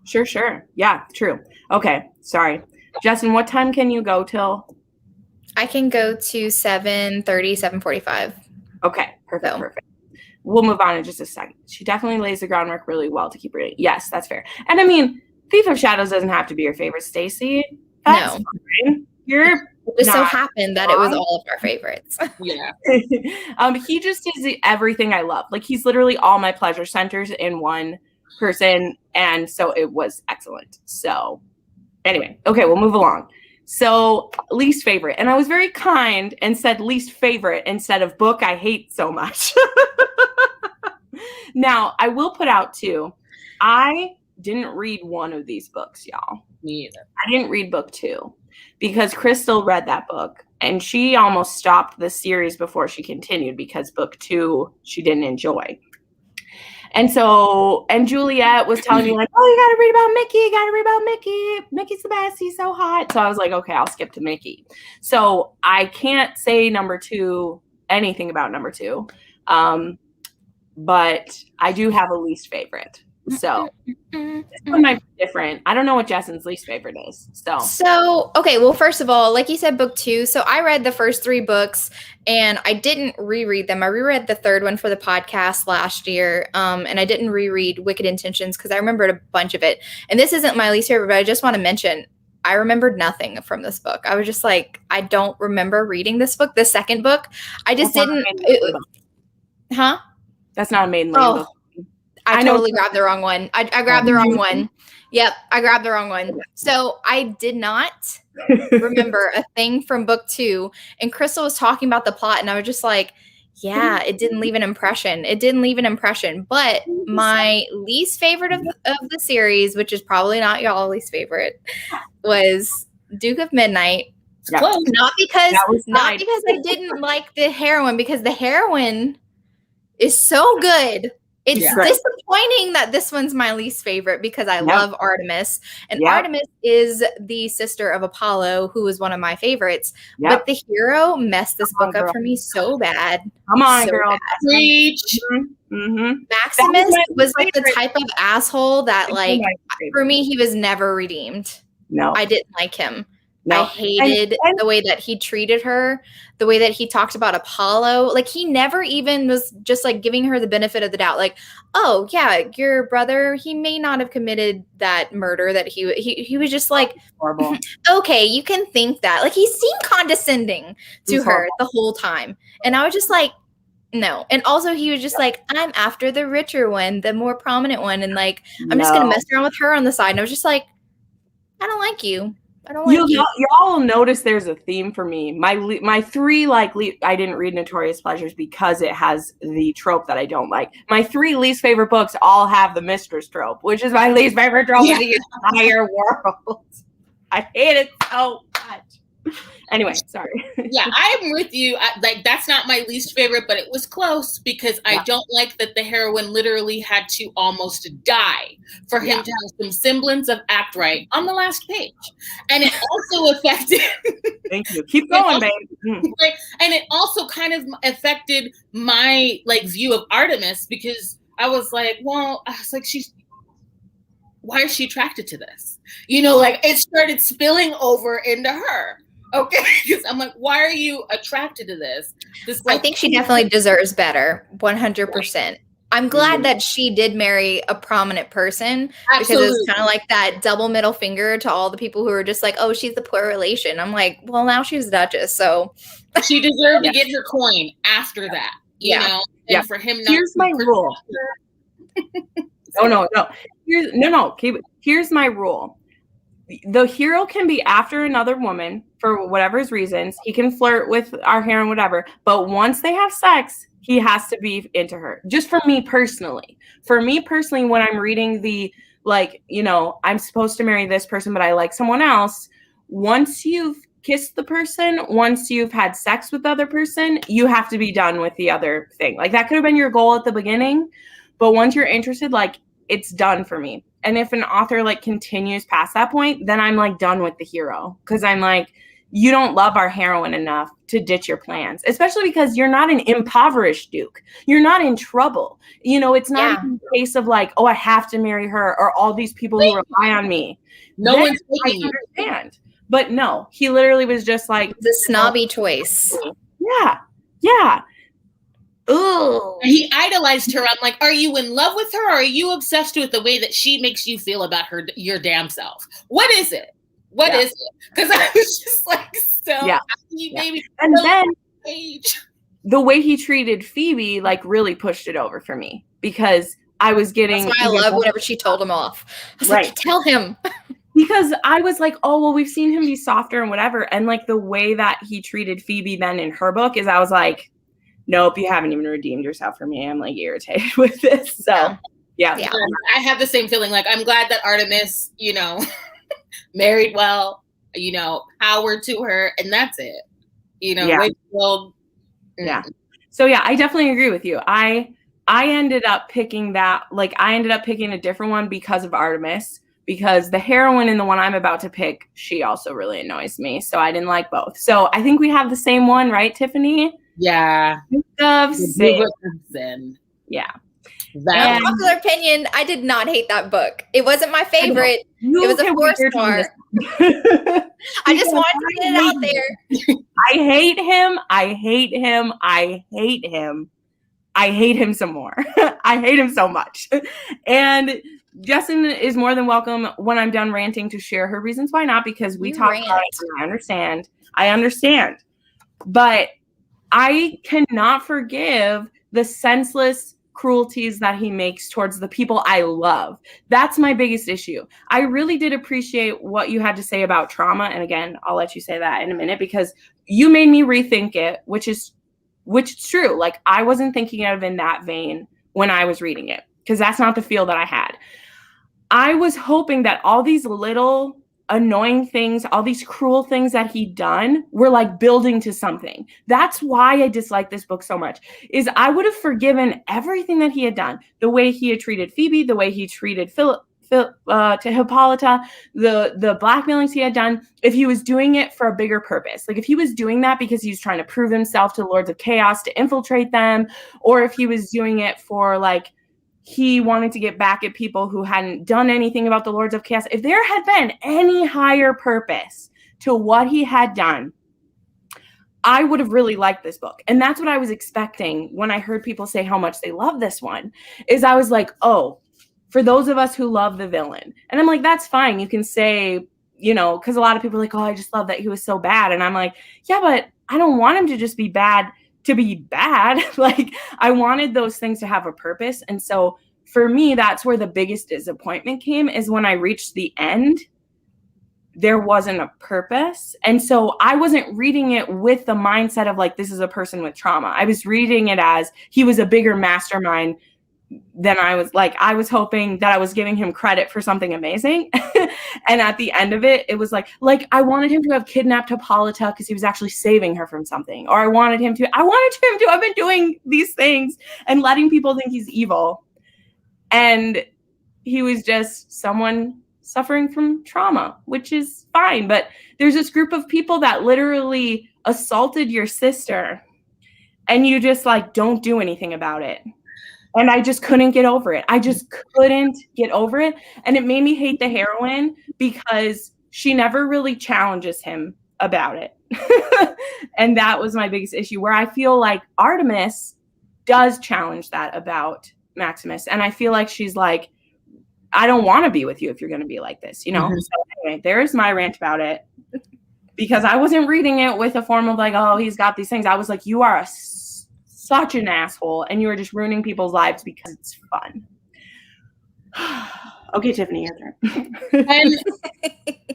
Sure. Yeah, true. Okay, sorry. Justin, what time can you go till?
I can go to 7:30, 7:45.
Okay, perfect. We'll move on in just a second. She definitely lays the groundwork really well to keep reading. Yes, that's fair. And I mean, Thief of Shadows doesn't have to be your favorite, Stacey. That's fine. It
just so happened that it was all of our favorites.
Yeah.
He just is everything I love. Like, he's literally all my pleasure centers in one person, and so it was excellent. So anyway, okay, we'll move along. So least favorite, and I was very kind and said least favorite instead of book I hate so much. Now, I will put out too, I didn't read one of these books, y'all.
Me either.
I didn't read book 2 because Crystal read that book and she almost stopped the series before she continued because book 2 she didn't enjoy. And so, and Juliet was telling me like, oh, you got to read about Mickey. You got to read about Mickey. Mickey's the best. He's so hot. So I was like, okay, I'll skip to Mickey. So I can't say number 2, anything about number 2. But I do have a least favorite. So this one might be different. I don't know what Justin's least favorite is. So
okay, well, first of all, like you said, book 2. So I read the first 3 books and I didn't reread them. I reread the third one for the podcast last year. And I didn't reread Wicked Intentions because I remembered a bunch of it. And this isn't my least favorite, but I just want to mention I remembered nothing from this book. I was just like, I don't remember reading this book. The second book, I just didn't.
That's not a Maiden Lane book.
I totally grabbed the wrong one. I grabbed the wrong one. Yep, I grabbed the wrong one. So I did not remember a thing from book 2. And Crystal was talking about the plot, and I was just like, yeah, it didn't leave an impression. But my least favorite of the series, which is probably not y'all least favorite, was Duke of Midnight.
Yeah.
Not because I didn't like the heroine, because the heroine is so good. It's disappointing that this one's my least favorite because I love Artemis. And Artemis is the sister of Apollo, who was one of my favorites. But the hero messed this book up for me so bad.
Come on, girl.
Preach.
Maximus was like the type of asshole that, like, for me, he was never redeemed.
No.
I didn't like him. No. I hated the way that he treated her, the way that he talked about Apollo. Like, he never even was just like giving her the benefit of the doubt. Like, oh yeah, your brother, he may not have committed that murder. That he was just like, horrible. Okay, you can think that. Like, he seemed condescending to her the whole time, and I was just like, no. And also, he was just like, I'm after the richer one, the more prominent one, and like, I'm just gonna mess around with her on the side. And I was just like, I don't like you. I don't like you.
Y'all notice there's a theme for me. My 3 I didn't read Notorious Pleasures because it has the trope that I don't like. My 3 least favorite books all have the mistress trope, which is my least favorite trope in the entire world. I hate it so much. Anyway, sorry.
Yeah, I'm with you. Like, that's not my least favorite, but it was close because I don't like that the heroine literally had to almost die for him to have some semblance of act right on the last page. And it also affected...
Thank you. Keep going, babe.
And it also kind of affected my, like, view of Artemis because I was like, she's... why is she attracted to this? You know, like it started spilling over into her. Okay, because I'm like, why are you attracted to this?
I think she definitely deserves better, 100%. I'm glad that she did marry a prominent person.
Absolutely.
Because it's kind of like that double middle finger to all the people who are just like, oh, she's the poor relation. I'm like, well, now she's Duchess, so
she deserved to get her coin after that. You know, and for him not.
Here's my rule. No. Here's my rule. The hero can be after another woman for whatever his reasons. He can flirt with our heroine, whatever. But once they have sex, he has to be into her. Just for me personally. For me personally, when I'm reading the, like, you know, I'm supposed to marry this person, but I like someone else. Once you've kissed the person, once you've had sex with the other person, you have to be done with the other thing. Like, that could have been your goal at the beginning. But once you're interested, like, it's done for me. And if an author like continues past that point, then I'm like done with the hero. Because I'm like, you don't love our heroine enough to ditch your plans, especially because you're not an impoverished duke. You're not in trouble. You know, it's not a case of like, oh, I have to marry her or all these people who rely on me.
No one's taking you.
Understand. But no, he literally was just like
the snobby choice.
Yeah. Ooh.
He idolized her. I'm like, are you in love with her? Or are you obsessed with the way that she makes you feel about her, your damn self? What is it? What is it? Because I was just like, maybe.
And then the way he treated Phoebe, like, really pushed it over for me because I was getting.
That's why I love whenever she told him off. I was like, tell him.
Because I was like, oh, well, we've seen him be softer and whatever. And like the way that he treated Phoebe then in her book is I was like, nope, you haven't even redeemed yourself for me. I'm like irritated with this. So yeah.
I have the same feeling. Like, I'm glad that Artemis, you know, married well, you know, power to her. And that's it. You know,
So yeah, I definitely agree with you. I ended up picking that, like, I ended up picking a different one because of Artemis. Because the heroine in the one I'm about to pick, she also really annoys me. So I didn't like both. So I think we have the same one, right, Tiffany?
Yeah.
Zen. Yeah.
Popular opinion, I did not hate that book. It wasn't my favorite. It was a 4-star. I just wanted to get it out there.
I hate him. I hate him. I hate him. I hate him some more. I hate him so much. And Jessin is more than welcome when I'm done ranting to share her reasons why not, because we talk about it and I understand. But I cannot forgive the senseless cruelties that he makes towards the people I love. That's my biggest issue. I really did appreciate what you had to say about trauma. And again, I'll let you say that in a minute because you made me rethink it, which is true. Like, I wasn't thinking of it in that vein when I was reading it because that's not the feel that I had. I was hoping that all these little annoying things, all these cruel things that he'd done were like building to something. That's why I dislike this book so much, is I would have forgiven everything that he had done. The way he had treated Phoebe, the way he treated to Hippolyta, the blackmailings he had done, if he was doing it for a bigger purpose. Like if he was doing that because he was trying to prove himself to the Lords of Chaos to infiltrate them, or if he was doing it for like, he wanted to get back at people who hadn't done anything about the Lords of Chaos. If there had been any higher purpose to what he had done, I would have really liked this book. And that's what I was expecting when I heard people say how much they love this one, is I was like, oh, for those of us who love the villain. And I'm like, that's fine. You can say, you know, because a lot of people are like, oh, I just love that he was so bad. And I'm like, yeah, but I don't want him to just be bad to be bad. Like, I wanted those things to have a purpose. And so for me, that's where the biggest disappointment came, is when I reached the end, there wasn't a purpose. And so I wasn't reading it with the mindset of like, this is a person with trauma. I was reading it as he was a bigger mastermind than I was. Like, I was hoping that I was giving him credit for something amazing. And at the end of it, it was like I wanted him to have kidnapped Hippolyta because he was actually saving her from something. Or I wanted him to have been doing these things and letting people think he's evil. And he was just someone suffering from trauma, which is fine. But there's this group of people that literally assaulted your sister and you just like don't do anything about it. And I just couldn't get over it. I just couldn't get over it. And it made me hate the heroine because she never really challenges him about it. And that was my biggest issue, where I feel like Artemis does challenge that about Maximus. And I feel like she's like, I don't want to be with you if you're going to be like this, you know? Mm-hmm. So anyway, there's my rant about it. Because I wasn't reading it with a form of like, oh, he's got these things. I was like, you are such an asshole, and you are just ruining people's lives because it's fun. Okay, Tiffany, your turn.
And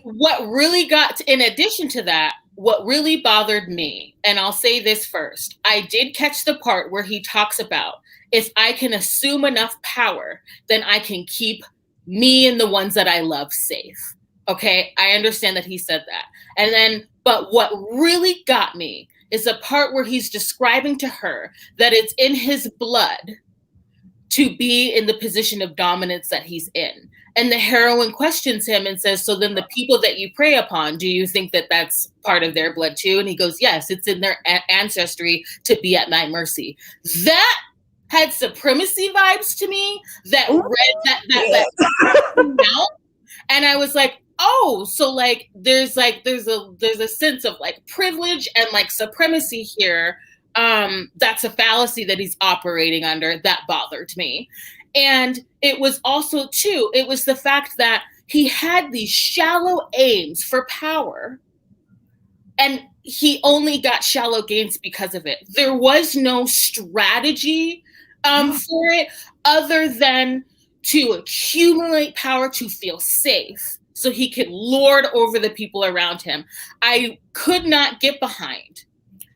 what really in addition to that, what really bothered me, and I'll say this first, I did catch the part where he talks about, if I can assume enough power, then I can keep me and the ones that I love safe. Okay, I understand that he said that. And then, but what really got me is a part where he's describing to her that it's in his blood to be in the position of dominance that he's in. And the heroine questions him and says, so then the people that you prey upon, do you think that that's part of their blood too? And he goes, yes, it's in their ancestry to be at my mercy. That had supremacy vibes to me that read that and I was like, oh, so like there's a sense of like privilege and like supremacy here. That's a fallacy that he's operating under. That bothered me. And it was also too, it was the fact that he had these shallow aims for power, and he only got shallow gains because of it. There was no strategy for it other than to accumulate power to feel safe so he could lord over the people around him. I could not get behind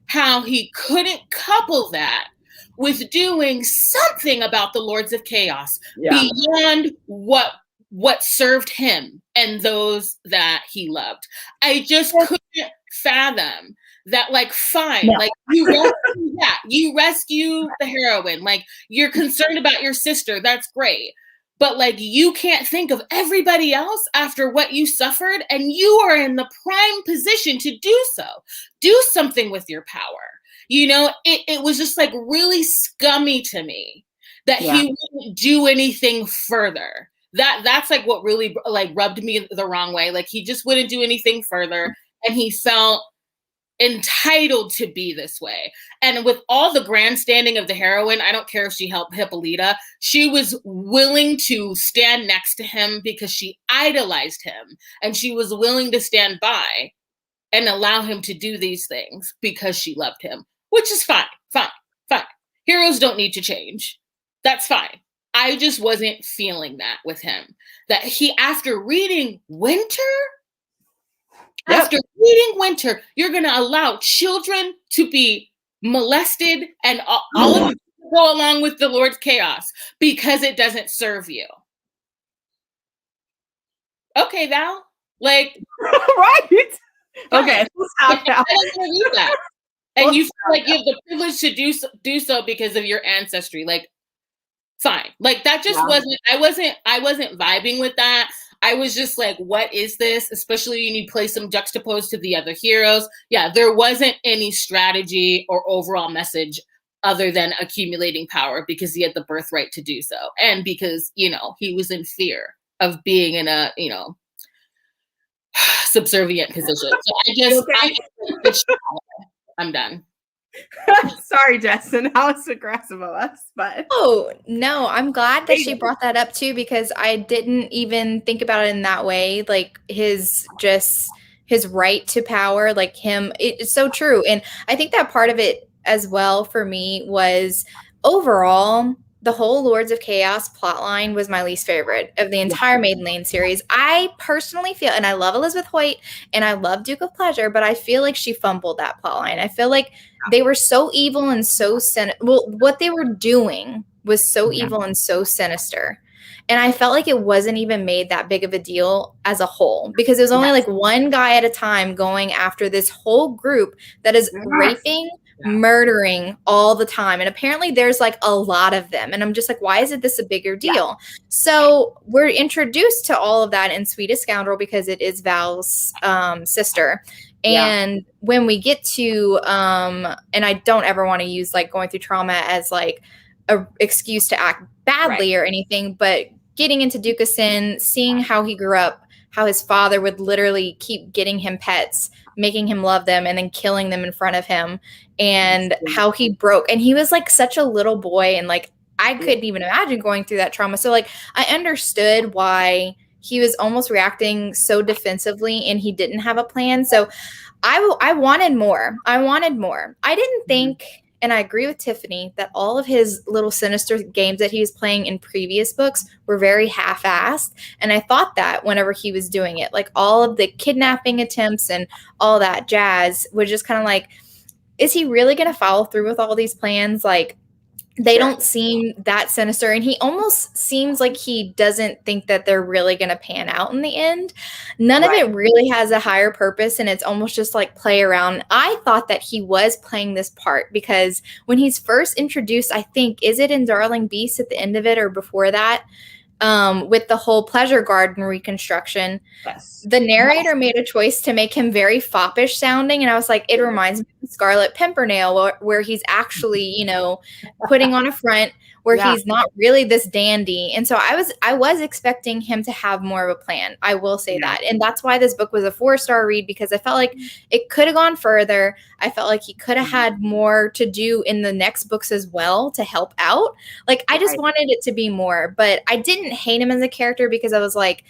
how he couldn't couple that with doing something about the Lords of Chaos beyond what served him and those that he loved. I just couldn't fathom that, like, fine, like you rescue the heroine, like you're concerned about your sister, that's great. But like, you can't think of everybody else after what you suffered, and you are in the prime position to do so. Do something with your power. You know, it was just like really scummy to me that he wouldn't do anything further. That's like what really like rubbed me the wrong way. Like, he just wouldn't do anything further, and he felt entitled to be this way. And with all the grandstanding of the heroine, I don't care if she helped Hippolyta, she was willing to stand next to him because she idolized him, and she was willing to stand by and allow him to do these things because she loved him, which is fine. Heroes don't need to change. That's fine. I just wasn't feeling that with him. That he, after reading Winter, you're going to allow children to be molested and all of you go along with the Lord's chaos because it doesn't serve you. Okay, Val. Like,
right. Okay.
I don't believe that. And you feel like you have the privilege to do so because of your ancestry. Like, fine. Like, that just I wasn't vibing with that. I was just like, what is this? Especially when you place them juxtaposed to the other heroes. Yeah, there wasn't any strategy or overall message other than accumulating power because he had the birthright to do so. And because, you know, he was in fear of being in a, you know, subservient position. So I'm done.
Sorry, Justin. That was aggressive of us, but
oh no, I'm glad that she brought that up too, because I didn't even think about it in that way. Like his right to power, like him, it's so true. And I think that part of it as well for me was overall the whole Lords of Chaos plotline was my least favorite of the entire Maiden Lane series. I personally feel, and I love Elizabeth Hoyt and I love Duke of Pleasure, but I feel like she fumbled that plotline. I feel like they were so evil and so what they were doing was so evil and so sinister. And I felt like it wasn't even made that big of a deal as a whole, because it was only like one guy at a time going after this whole group that is raping, murdering all the time. And apparently there's like a lot of them. And I'm just like, why isn't this a bigger deal? So we're introduced to all of that in Sweetest Scoundrel because it is Val's sister. And when we get to, and I don't ever want to use like going through trauma as like a excuse to act badly or anything, but getting into Dukeson, seeing how he grew up, how his father would literally keep getting him pets, making him love them, and then killing them in front of him, and how he broke. And he was like such a little boy, and like I couldn't even imagine going through that trauma. So like I understood why he was almost reacting so defensively and he didn't have a plan. So I wanted more. I didn't think, and I agree with Tiffany, that all of his little sinister games that he was playing in previous books were very half-assed. And I thought that whenever he was doing it, like all of the kidnapping attempts and all that jazz was just kind of like, is he really going to follow through with all these plans? Like, they don't seem that sinister. And he almost seems like he doesn't think that they're really going to pan out in the end. None of it really has a higher purpose. And it's almost just like play around. I thought that he was playing this part because when he's first introduced, I think, is it in Darling Beast at the end of it or before that? With the whole pleasure garden reconstruction, the narrator made a choice to make him very foppish sounding, and I was like, it reminds me of Scarlet Pimpernel, where he's actually, you know, putting on a front, where he's not really this dandy. And so I was expecting him to have more of a plan. I will say that. And that's why this book was a 4-star read, because I felt like it could have gone further. I felt like he could have had more to do in the next books as well to help out. Like, I just wanted it to be more, but I didn't hate him as a character because I was like,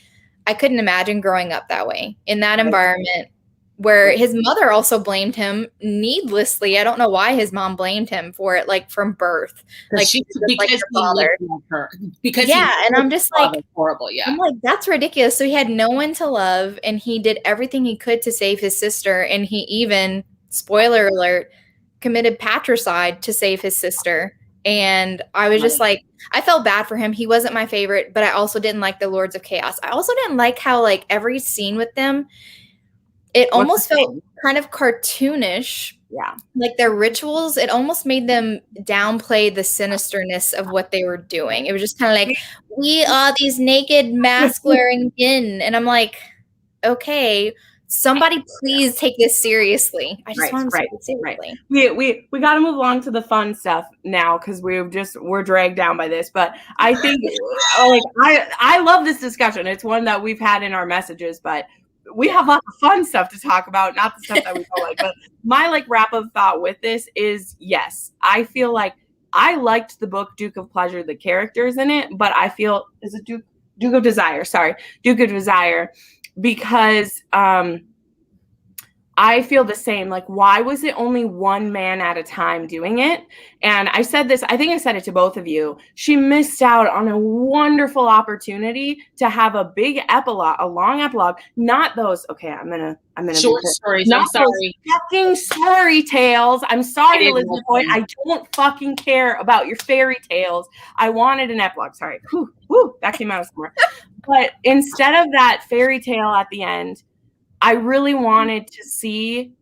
I couldn't imagine growing up that way in that environment, where his mother also blamed him needlessly. I don't know why his mom blamed him for it, like from birth, like because he loved her. Because and I'm just like,
horrible.
I'm like, that's ridiculous. So he had no one to love, and he did everything he could to save his sister, and he even, spoiler alert, committed patricide to save his sister. And I was just like, I felt bad for him. He wasn't my favorite, but I also didn't like the Lords of Chaos. I also didn't like how like every scene with them, it almost felt kind of cartoonish.
Yeah.
Like their rituals, it almost made them downplay the sinisterness of what they were doing. It was just kind of like, we are these naked, mask-wearing yin. And I'm like, okay, somebody please take this seriously. I just want to take it seriously.
We got to move along to the fun stuff now, because we're dragged down by this. But I think I love this discussion. It's one that we've had in our messages, but we have lots of fun stuff to talk about, not the stuff that we don't like. But my like wrap up thought with this is, yes, I feel like I liked the book Duke of Pleasure, the characters in it, but I feel Duke of Desire, because I feel the same. Like, why was it only one man at a time doing it? And I said this, I think I said it to both of you. She missed out on a wonderful opportunity to have a big epilogue, a long epilogue, not those, okay, I'm gonna
short stories.
Not
I'm sorry.
Those fucking fairy tales. I'm sorry, Elizabeth Boyd. I don't fucking care about your fairy tales. I wanted an epilogue. Sorry. Whew, that came out somewhere. But instead of that fairy tale at the end, I really wanted to see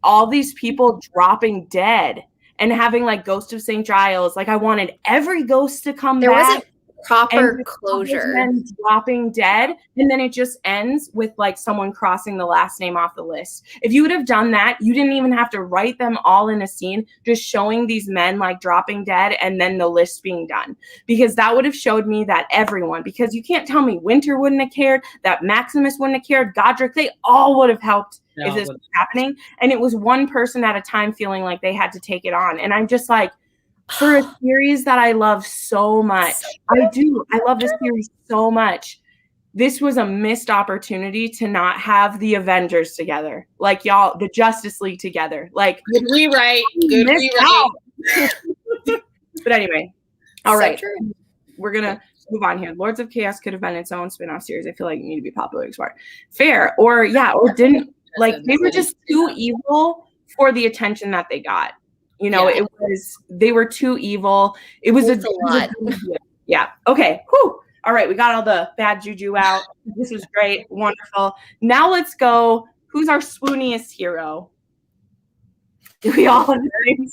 all these people dropping dead and having like Ghost of St. Giles. Like, I wanted every ghost to come back.
There wasn't proper closure.
And dropping dead, and then it just ends with like someone crossing the last name off the list. If you would have done that, you didn't even have to write them all in a scene, just showing these men like dropping dead and then the list being done, because that would have showed me that everyone, because you can't tell me Winter wouldn't have cared, that Maximus wouldn't have cared, Godric, they all would have helped if this was happening. And it was one person at a time feeling like they had to take it on. And I'm just like, for a series that I love so much, I love this series so much. This was a missed opportunity to not have the Avengers together, like y'all, the Justice League together. Like,
good rewrite.
But anyway, all right,
true.
We're gonna move on here. Lords of Chaos could have been its own spin-off series. I feel like it needed to be popularly smart, fair, or didn't, like, they were just too evil for the attention that they got. You know, they were too evil. It was a lot. Yeah. Okay. Whew. All right. We got all the bad juju out. This was great. Wonderful. Now let's go. Who's our swooniest hero? Do we all agree?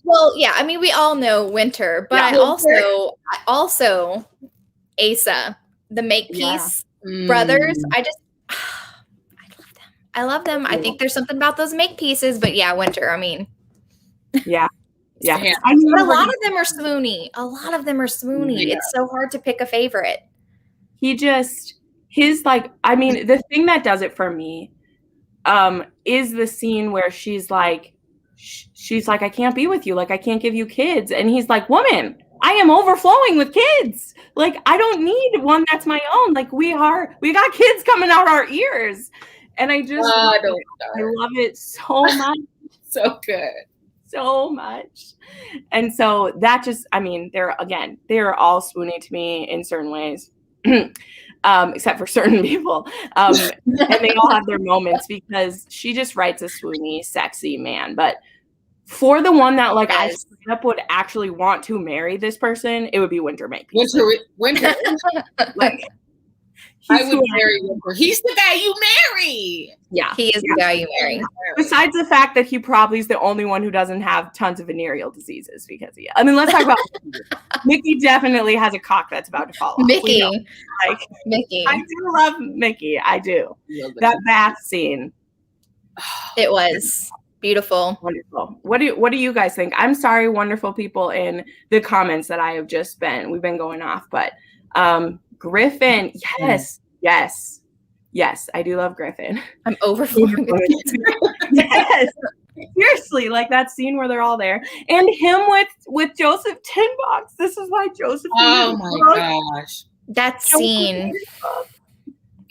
Well, yeah. I mean, we all know Winter, but I also Asa, the Makepeace brothers. I love them. I think there's something about those Makepeaces, but yeah, Winter. I mean.
Yeah. Yeah.
But a lot of them are swoony. A lot of them are swoony. Yeah. It's so hard to pick a favorite.
His like, I mean, the thing that does it for me is the scene where she's like, I can't be with you. Like, I can't give you kids. And he's like, woman, I am overflowing with kids. Like, I don't need one that's my own. Like, we got kids coming out our ears. And I just, I love it so much.
So good.
So much. And so that just, I mean, they're all swoony to me in certain ways. Except for certain people. And they all have their moments because she just writes a swoony, sexy man. But for the one that like I straight up would actually want to marry this person, it would be Winter Makepeace.
Winter. Like, I would marry Winter. He's the guy you marry.
Yeah, he is the guy you marry.
Besides the fact that he probably is the only one who doesn't have tons of venereal diseases because I mean, let's talk about Mickey. Definitely has a cock that's about to fall off.
Mickey.
Mickey. I do love Mickey. I do. That bath scene.
It was beautiful.
Wonderful. What do you guys think? I'm sorry, wonderful people in the comments that we've been going off, but Griffin, yes, I do love Griffin.
I'm overflowing.
Yes, seriously, like that scene where they're all there, and him with Joseph Tinbox. This is why Joseph.
Oh my gosh,
that scene.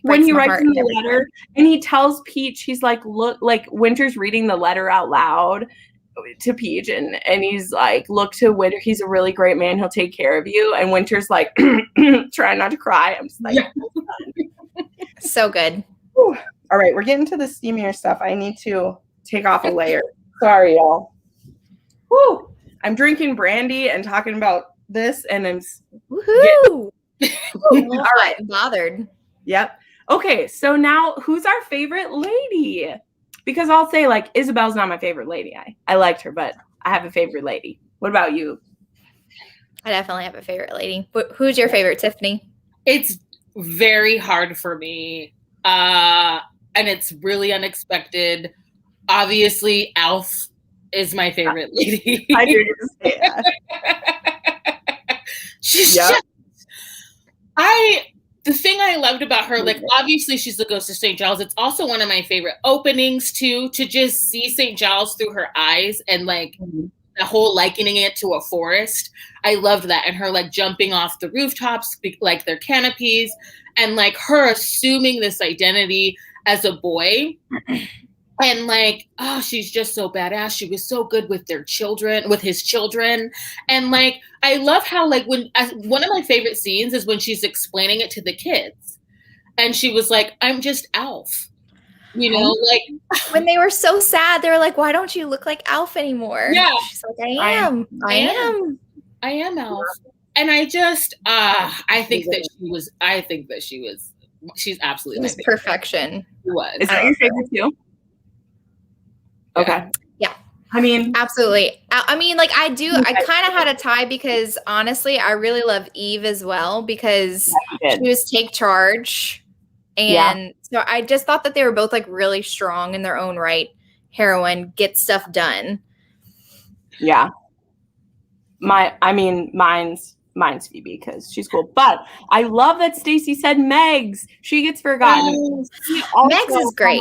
When he writes in the letter and he tells Peach, he's like, look, like Winter's reading the letter out loud to Peach, and he's like, look to Winter, he's a really great man, he'll take care of you. And Winter's like, trying not to cry. I'm just like,
so good.
Whew. All right, we're getting to the steamier stuff. I need to take off a layer. Sorry, y'all. Woo! I'm drinking brandy and talking about this, and I'm
woohoo! All right, bothered.
Yep. Okay, so now who's our favorite lady? Because I'll say, like, Isabel's not my favorite lady. I liked her, but I have a favorite lady. What about you?
I definitely have a favorite lady. Who's your favorite, Tiffany?
It's very hard for me. And it's really unexpected. Obviously, Alf is my favorite lady.
I knew you were going to say that.
She's just... The thing I loved about her, like, obviously she's the ghost of St. Giles. It's also one of my favorite openings, too, to just see St. Giles through her eyes and, like, the whole likening it to a forest. I loved that. And her, like, jumping off the rooftops, like, their canopies, and, like, her assuming this identity as a boy. And, like, oh, she's just so badass. She was so good with his children. And, like, I love how, like, one of my favorite scenes is when she's explaining it to the kids. And she was like, I'm just Alf. You know, like.
When they were so sad, they were like, why don't you look like Alf anymore?
Yeah.
She's like, I am
Alf. And I just, I think that she's absolutely.
It was perfection.
She was.
Is that your favorite too? Okay.
Yeah.
I mean,
absolutely. I mean, like I kind of had a tie because honestly, I really love Eve as well because she was take charge. And so I just thought that they were both like really strong in their own right. Heroine, get stuff done.
Yeah. Mine's Phoebe because she's cool. But I love that Stacey said Megs. She gets forgotten.
Megs is great.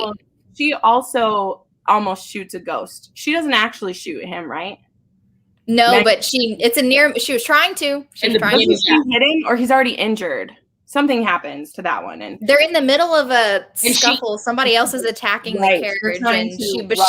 She also almost shoots a ghost. She doesn't actually shoot him, right?
No, but she was trying to. She was trying to.
Is he hitting or he's already injured? Something happens to that one, and
they're in the middle of a scuffle. Somebody else is attacking the carriage, and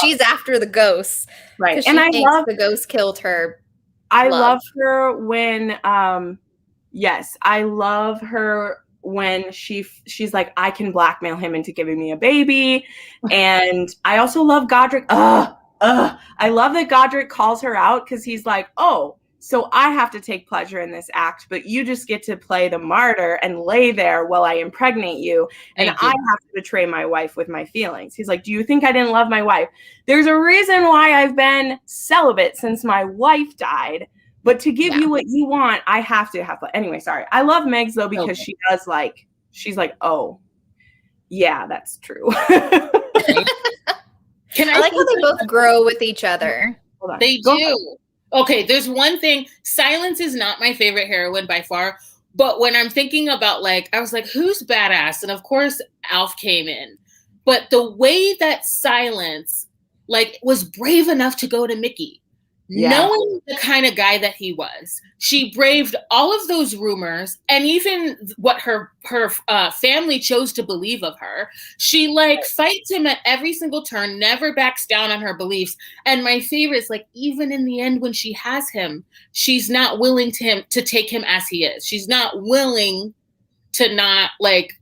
she's after the ghost,
right? And I love
the ghost killed her.
I love her when, I love her when she's like, I can blackmail him into giving me a baby. And I also love Godric. I love that Godric calls her out because he's like, oh, so I have to take pleasure in this act, but you just get to play the martyr and lay there while I impregnate you. And I have to betray my wife with my feelings. He's like, do you think I didn't love my wife? There's a reason why I've been celibate since my wife died. But to give you what you want, I have to have. Anyway, sorry. I love Megs though because she does like. She's like, oh, yeah, that's true.
I like how they both grow with each other.
They do. Okay, there's one thing. Silence is not my favorite heroine by far. But when I'm thinking about, like, I was like, who's badass? And of course, Alf came in. But the way that Silence, like, was brave enough to go to Mickey, knowing the kind of guy that he was, she braved all of those rumors and even what her family chose to believe of her. She, like, fights him at every single turn, never backs down on her beliefs. And my favorite is, like, even in the end when she has him, she's not willing to take him as he is. She's not willing to not, like,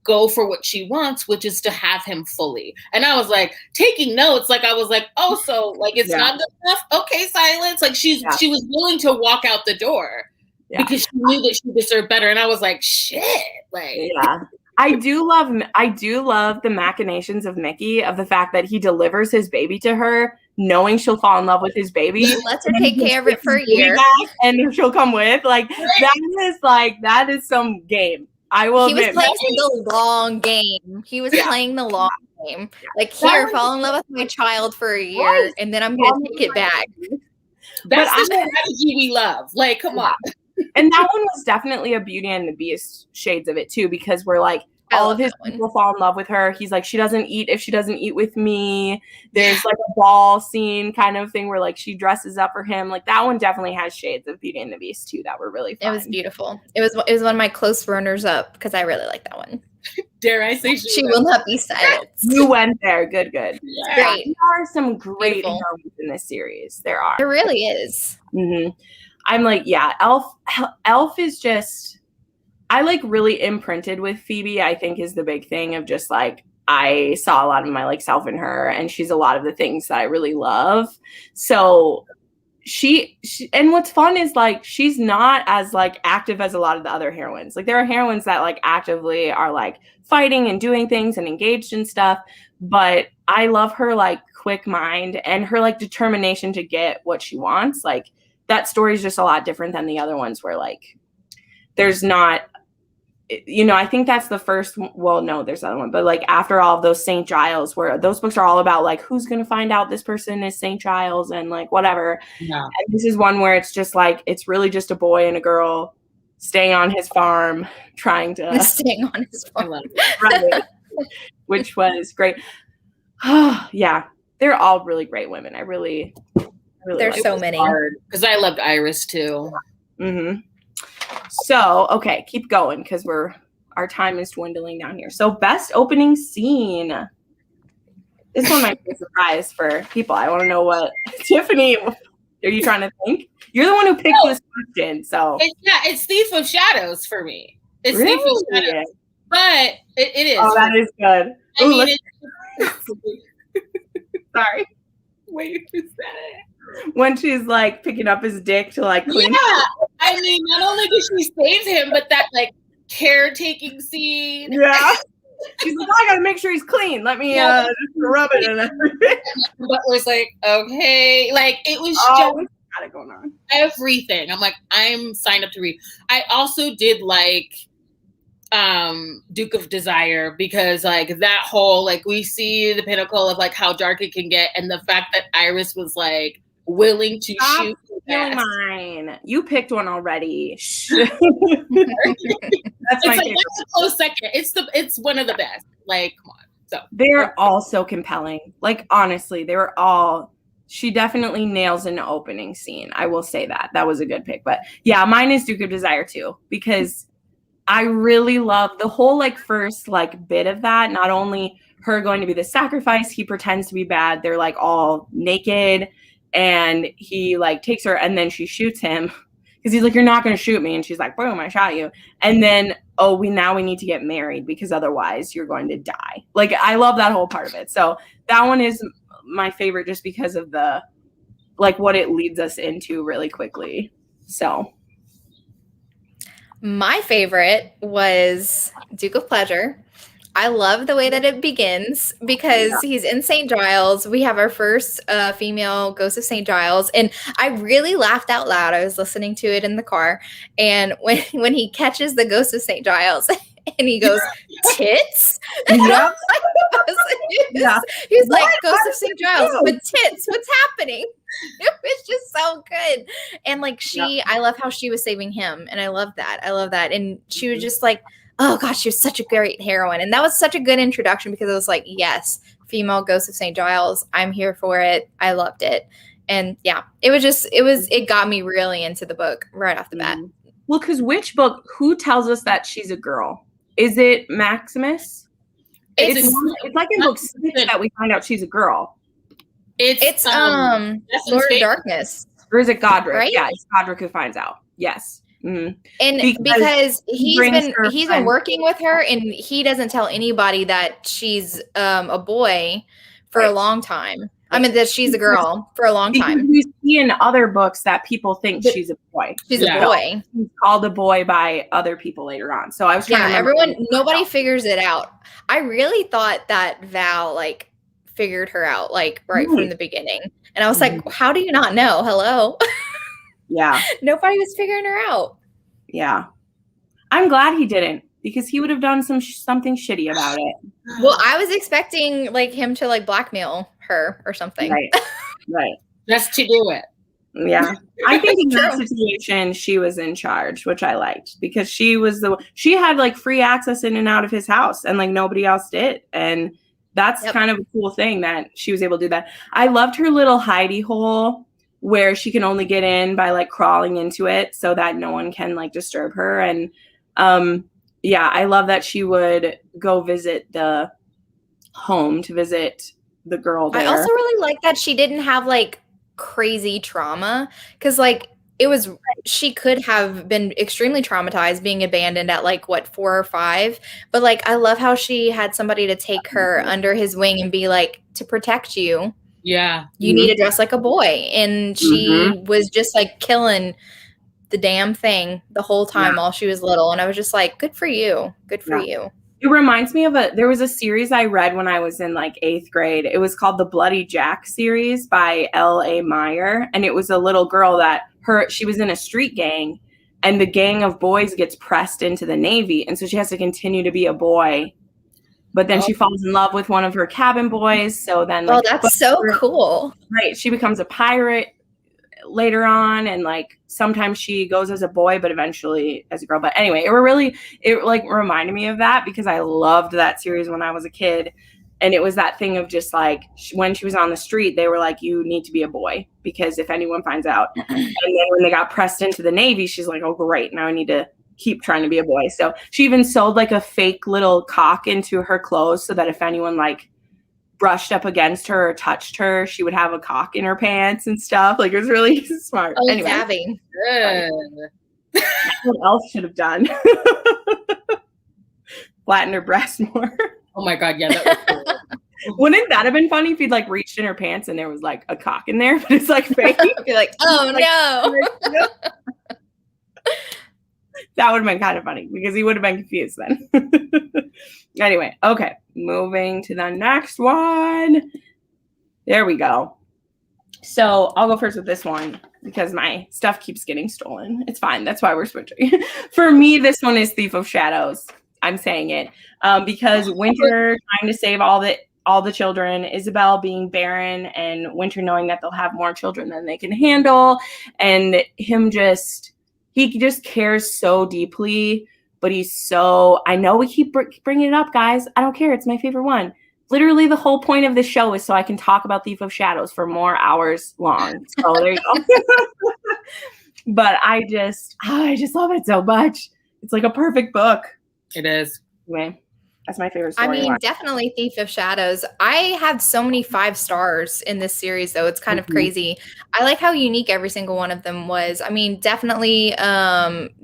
go for what she wants, which is to have him fully. And I was like taking notes. Like, I was like, oh, so, like, it's not good enough. Okay, Silence. Like, she was willing to walk out the door because she knew that she deserved better. And I was like, shit. Like,
I do love the machinations of Mickey, of the fact that he delivers his baby to her, knowing she'll fall in love with his baby.
He lets her take care of it for a year,
and she'll come with. Like, that is some game. I will admit,
he was playing the long game. He was playing the long game. Like, here, fall in love with my child for a year, and then I'm going to take it back.
That's the strategy we love. Like, come on.
And that one was definitely a Beauty and the Beast shades of it, too, because we're like, all of his people fall in love with her. He's like, she doesn't eat if she doesn't eat with me. There's like a ball scene kind of thing where, like, she dresses up for him. Like, that one definitely has shades of Beauty and the Beast too that were really fun.
It was beautiful. It was one of my close runners up because I really like that one.
Dare I say
she will not be silenced.
You went there. Good.
Great.
There are some great heroines in this series. There are.
There really is.
Mm-hmm. I'm like, Elf is just, I like really imprinted with Phoebe, I think, is the big thing of just like, I saw a lot of my like self in her, and she's a lot of the things that I really love. So she and what's fun is, like, she's not as like active as a lot of the other heroines. Like, there are heroines that like actively are like fighting and doing things and engaged in stuff, but I love her like quick mind and her like determination to get what she wants. Like, that story is just a lot different than the other ones where like there's not, you know, I think that's the first, well, no, there's another one, but like after all of those St. Giles, where those books are all about like, who's going to find out this person is St. Giles and like whatever. Yeah. And this is one where it's just like, it's really just a boy and a girl staying on his farm, trying to
staying on his farm.
Right. Which was great. Yeah. They're all really great women. I really
there's so many.
Because I loved Iris too.
Mm-hmm. So, okay, keep going because our time is dwindling down here. So, best opening scene. This one might be a surprise for people. I want to know what Tiffany. Are you trying to think? You're the one who picked this question, so
it's Thief of Shadows for me. It's
really?
Thief of Shadows, but it is.
Oh, that is good.
I mean,
sorry. Wait, who's that? When she's like picking up his dick to like clean.
Yeah, I mean, not only did she save him, but that like caretaking scene.
Yeah. She's like, I gotta make sure he's clean. Let me just rub it and everything.
But was like, okay, like it was just
got it going on.
Everything. I'm like, I'm signed up to read. I also did like Duke of Desire, because like that whole like we see the pinnacle of like how dark it can get, and the fact that Iris was like willing to shoot
mine. You picked one already.
That's my favorite. That's a close second. It's one of the best. Like, come on. So
they're all so compelling. Like, honestly, they were all. She definitely nails an opening scene. I will say that was a good pick. But yeah, mine is Duke of Desire too, because I really love the whole like first like bit of that. Not only her going to be the sacrifice, he pretends to be bad. They're like all naked. And he like takes her, and then she shoots him because he's like, "You're not going to shoot me." And she's like, "Boom, I shot you." And then, we need to get married because otherwise you're going to die. Like, I love that whole part of it. So that one is my favorite just because of the, like, what it leads us into really quickly. So
my favorite was Duke of Pleasure. I love the way that it begins because he's in St. Giles. We have our first female Ghost of St. Giles. And I really laughed out loud. I was listening to it in the car. And when he catches the Ghost of St. Giles and he goes, tits?
Yeah.
He's like, Ghost of St. Giles with tits. What's happening? It was just so good. And like I love how she was saving him. And I love that. And she was just like, oh gosh, she was such a great heroine. And that was such a good introduction because it was like, yes, female Ghost of St. Giles. I'm here for it. I loved it. And yeah, it got me really into the book right off the bat.
Well, because which book, who tells us that she's a girl? Is it Maximus? It's like in book 6 that we find out she's a girl.
It's Lord of Darkness.
Or is it Godric?
Right?
Yeah, it's Godric who finds out. Yes.
Mm-hmm. And because he's been working with her, and he doesn't tell anybody that she's a boy for a long time. I mean, that she's a girl for a long time.
You see in other books that people think she's a boy.
She's a boy.
She's called a boy by other people later on. So I was trying to remember.
Nobody figures it out. I really thought that Val like figured her out like right from the beginning. And I was like, how do you not know? Hello.
Yeah.
Nobody was figuring her out.
Yeah. I'm glad he didn't, because he would have done something shitty about it.
Well, I was expecting like him to like blackmail her or something.
Right.
Just to do it.
Yeah. I think in that situation, she was in charge, which I liked, because she had like free access in and out of his house, and like nobody else did. And that's kind of a cool thing that she was able to do that. I loved her little hidey hole where she can only get in by like crawling into it so that no one can like disturb her. And I love that she would go visit the home to visit the girl there.
I also really like that she didn't have like crazy trauma, because like she could have been extremely traumatized being abandoned at like 4 or 5, but like I love how she had somebody to take her under his wing and be like, to protect you, you need to dress like a boy. And she was just like killing the damn thing the whole time while she was little, and I was just like, good for you.
It reminds me of there was a series I read when I was in like 8th grade. It was called the Bloody Jack series by L.A. Meyer. And it was a little girl that she was in a street gang, and the gang of boys gets pressed into the Navy. And so she has to continue to be a boy. But then she falls in love with one of her cabin boys. So then
that's so cool.
Right. She becomes a pirate later on, and like sometimes she goes as a boy but eventually as a girl. But anyway, it like reminded me of that, because I loved that series when I was a kid. And it was that thing of just like when she was on the street, they were like, you need to be a boy, because if anyone finds out. And then when they got pressed into the Navy, she's like, oh great, now I need to keep trying to be a boy. So she even sewed like a fake little cock into her clothes so that if anyone like brushed up against her or touched her, she would have a cock in her pants and stuff. Like, it was really smart.
Oh,
anyway, what else should have done? Flatten her breast more.
Oh my god, yeah, that was cool.
Wouldn't that have been funny if he'd like reached in her pants and there was like a cock in there, but it's like fake?
Be like, oh no.
That would have been kind of funny, because he would have been confused then. Anyway, okay, moving to the next one. There we go. So I'll go first with this one, because my stuff keeps getting stolen. It's fine. That's why we're switching. For me, this one is Thief of Shadows. I'm saying it because Winter trying to save all the children, Isabel being barren, and Winter knowing that they'll have more children than they can handle, and he just cares so deeply, but I know we keep bringing it up, guys. I don't care. It's my favorite one. Literally the whole point of the show is so I can talk about Thief of Shadows for more hours long. So there you go. But I just love it so much. It's like a perfect book.
It is.
Anyway, that's my favorite story.
I mean, definitely Thief of Shadows. I had so many 5 stars in this series, though. It's kind of crazy. I like how unique every single one of them was. I mean, definitely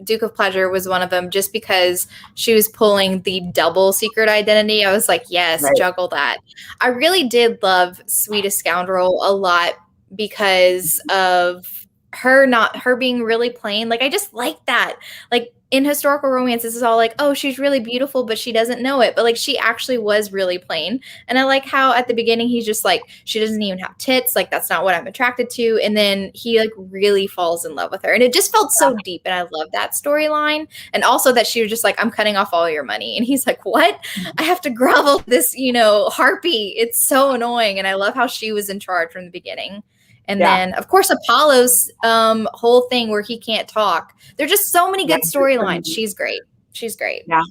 Duke of Pleasure was one of them, just because she was pulling the double secret identity. I was like, yes, juggle that. I really did love Sweetest Scoundrel a lot because of her being really plain. Like, I just like that. Like, in historical romance, this is all like, oh, she's really beautiful, but she doesn't know it. But like, she actually was really plain. And I like how at the beginning, he's just like, she doesn't even have tits. Like, that's not what I'm attracted to. And then he like really falls in love with her. And it just felt so deep. And I love that storyline. And also that she was just like, I'm cutting off all your money. And he's like, what? I have to grovel this, harpy. It's so annoying. And I love how she was in charge from the beginning. And then, of course, Apollo's whole thing where he can't talk. There's just so many good storylines. She's great. She's great.
Yeah.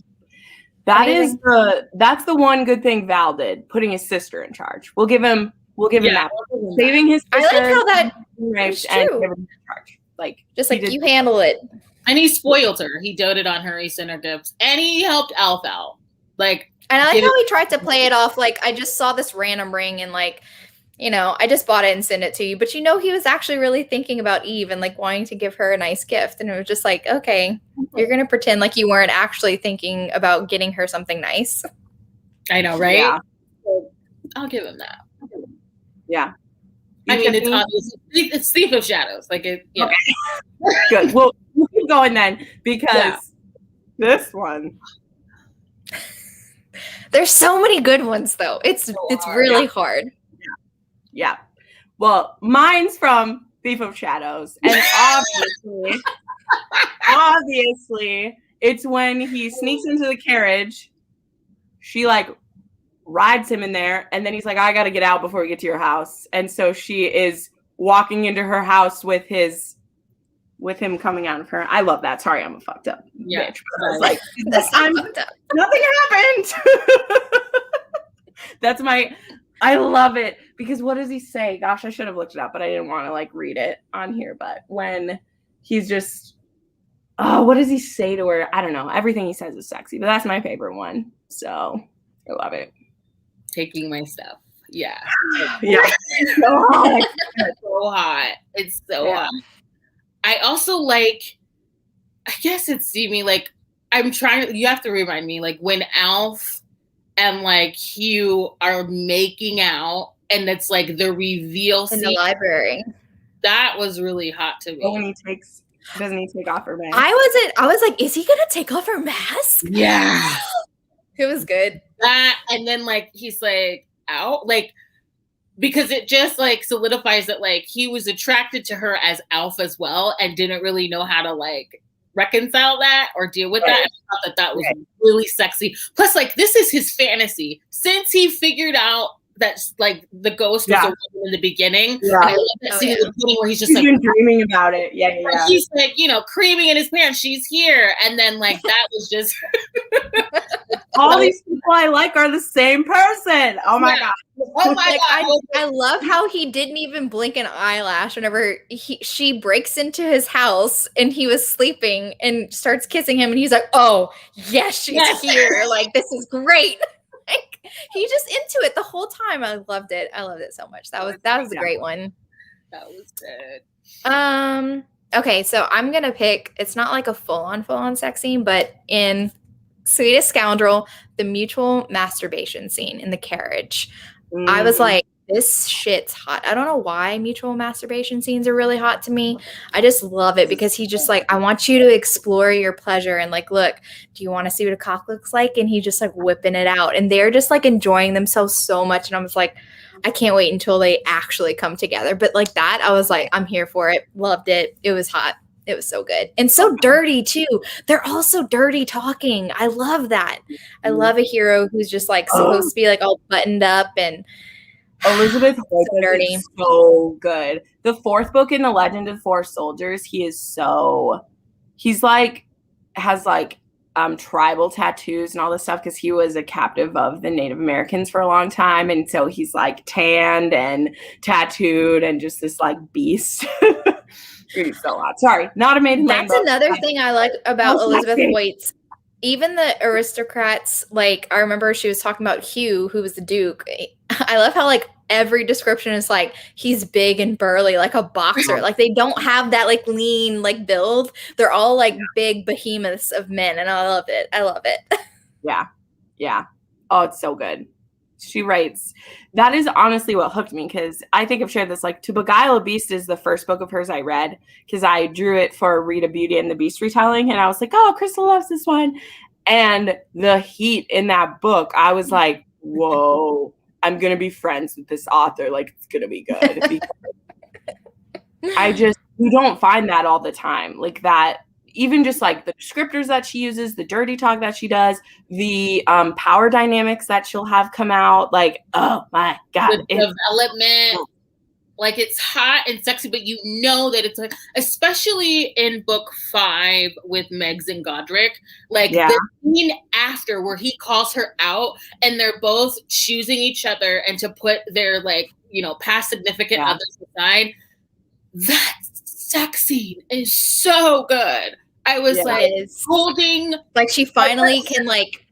That's the one good thing Val did, putting his sister in charge. We'll give him that. Saving his sister.
I like how that is
and
true.
give him charge. Like,
just like you handle it.
And he spoiled her. He doted on her. He sent her gifts. And he helped Alf out. Like,
and I like how he tried to play it off like, I just saw this random ring and like, you know, I just bought it and sent it to you. But you know, he was actually really thinking about Eve and like wanting to give her a nice gift. And it was just like, okay, you're going to pretend like you weren't actually thinking about getting her something nice.
I know, right?
Yeah.
I'll give him that.
Yeah.
I mean, it's obvious. It's Thief of Shadows. Like, it, yeah.
Okay. Good. Well, we'll keep going then, because this one.
There's so many good ones, though. It's really hard.
Yeah. Well, mine's from Thief of Shadows, and obviously, it's when he sneaks into the carriage. She like rides him in there, and then he's like, I gotta get out before we get to your house. And so she is walking into her house with him coming out of her. I love that. Sorry, I'm a fucked up bitch. But I was like, this time nothing happened. I love it, because what does he say? Gosh, I should have looked it up, but I didn't want to like read it on here. But when he's just, what does he say to her? I don't know. Everything he says is sexy, but that's my favorite one. So I love it.
Taking my stuff. Yeah.
Yeah.
So hot. It's so hot. It's so hot. I also like, I guess it's Stevie, like, you have to remind me, like, when Alf and like Hugh are making out, and it's like the reveal
in the library.
That was really hot to me.
When doesn't he take off her mask?
I was like, is he gonna take off her mask?
Yeah.
It was good.
That, and then like he's like out, like, because it just like solidifies that like he was attracted to her as Alf as well, and didn't really know how to like reconcile that or deal with that. I thought that was really sexy. Plus, like, this is his fantasy since he figured out that like the ghost was a woman in the beginning. And I love that scene in the beginning where he's just like
been dreaming about it. Yeah.
He's like, you know, creaming in his pants. She's here, and then like that was just
all these people I like are the same person. Oh my god.
Oh my god.
I love how he didn't even blink an eyelash whenever she breaks into his house and he was sleeping and starts kissing him, and he's like, oh yes, she's here. Like, this is great. Like, he's just into it the whole time. I loved it. I loved it so much. That was a great one.
That was good.
Okay, so I'm gonna pick, it's not like a full-on sex scene, but in Sweetest Scoundrel, the mutual masturbation scene in the carriage. I was like, this shit's hot. I don't know why mutual masturbation scenes are really hot to me. I just love it, because he just like, I want you to explore your pleasure, and like, look, do you want to see what a cock looks like? And he just like whipping it out, and they're just like enjoying themselves so much. And I was like, I can't wait until they actually come together. But like that, I was like, I'm here for it. Loved it. It was hot. It was so good. And so dirty too. They're also dirty talking. I love that. I love a hero who's just like supposed to be like all buttoned up, and
Elizabeth Hoyt
is
so good. The fourth book in the Legend of Four Soldiers, he's like has like tribal tattoos and all this stuff, because he was a captive of the Native Americans for a long time, and so he's like tanned and tattooed and just this like beast. He's so hot. Sorry, not a Maiden.
That's another thing I like about Elizabeth Hoyt's. Even the aristocrats, like, I remember she was talking about Hugh, who was the Duke. I love how, like, every description is, like, he's big and burly, like a boxer. Like, they don't have that, like, lean, like, build. They're all, like, big behemoths of men, and I love it. I love it.
Yeah. Oh, it's so good. She writes, that is honestly what hooked me, because I think I've shared this, like, To Beguile a Beast is the first book of hers I read, because I drew it for Rita Beauty and the Beast retelling, and I was like, oh, Crystal loves this one. And the heat in that book, I was like, whoa, I'm going to be friends with this author. Like, it's going to be good. You don't find that all the time. Like that, even just like the descriptors that she uses, the dirty talk that she does, the power dynamics that she'll have come out, like, oh my god,
the development. Like, it's hot and sexy, but you know that it's like, especially in book 5 with Meggs and Godric, like the scene after where he calls her out and they're both choosing each other and to put their, like, you know, past significant others aside. That sex scene is so good. I was like holding,
like, she finally can like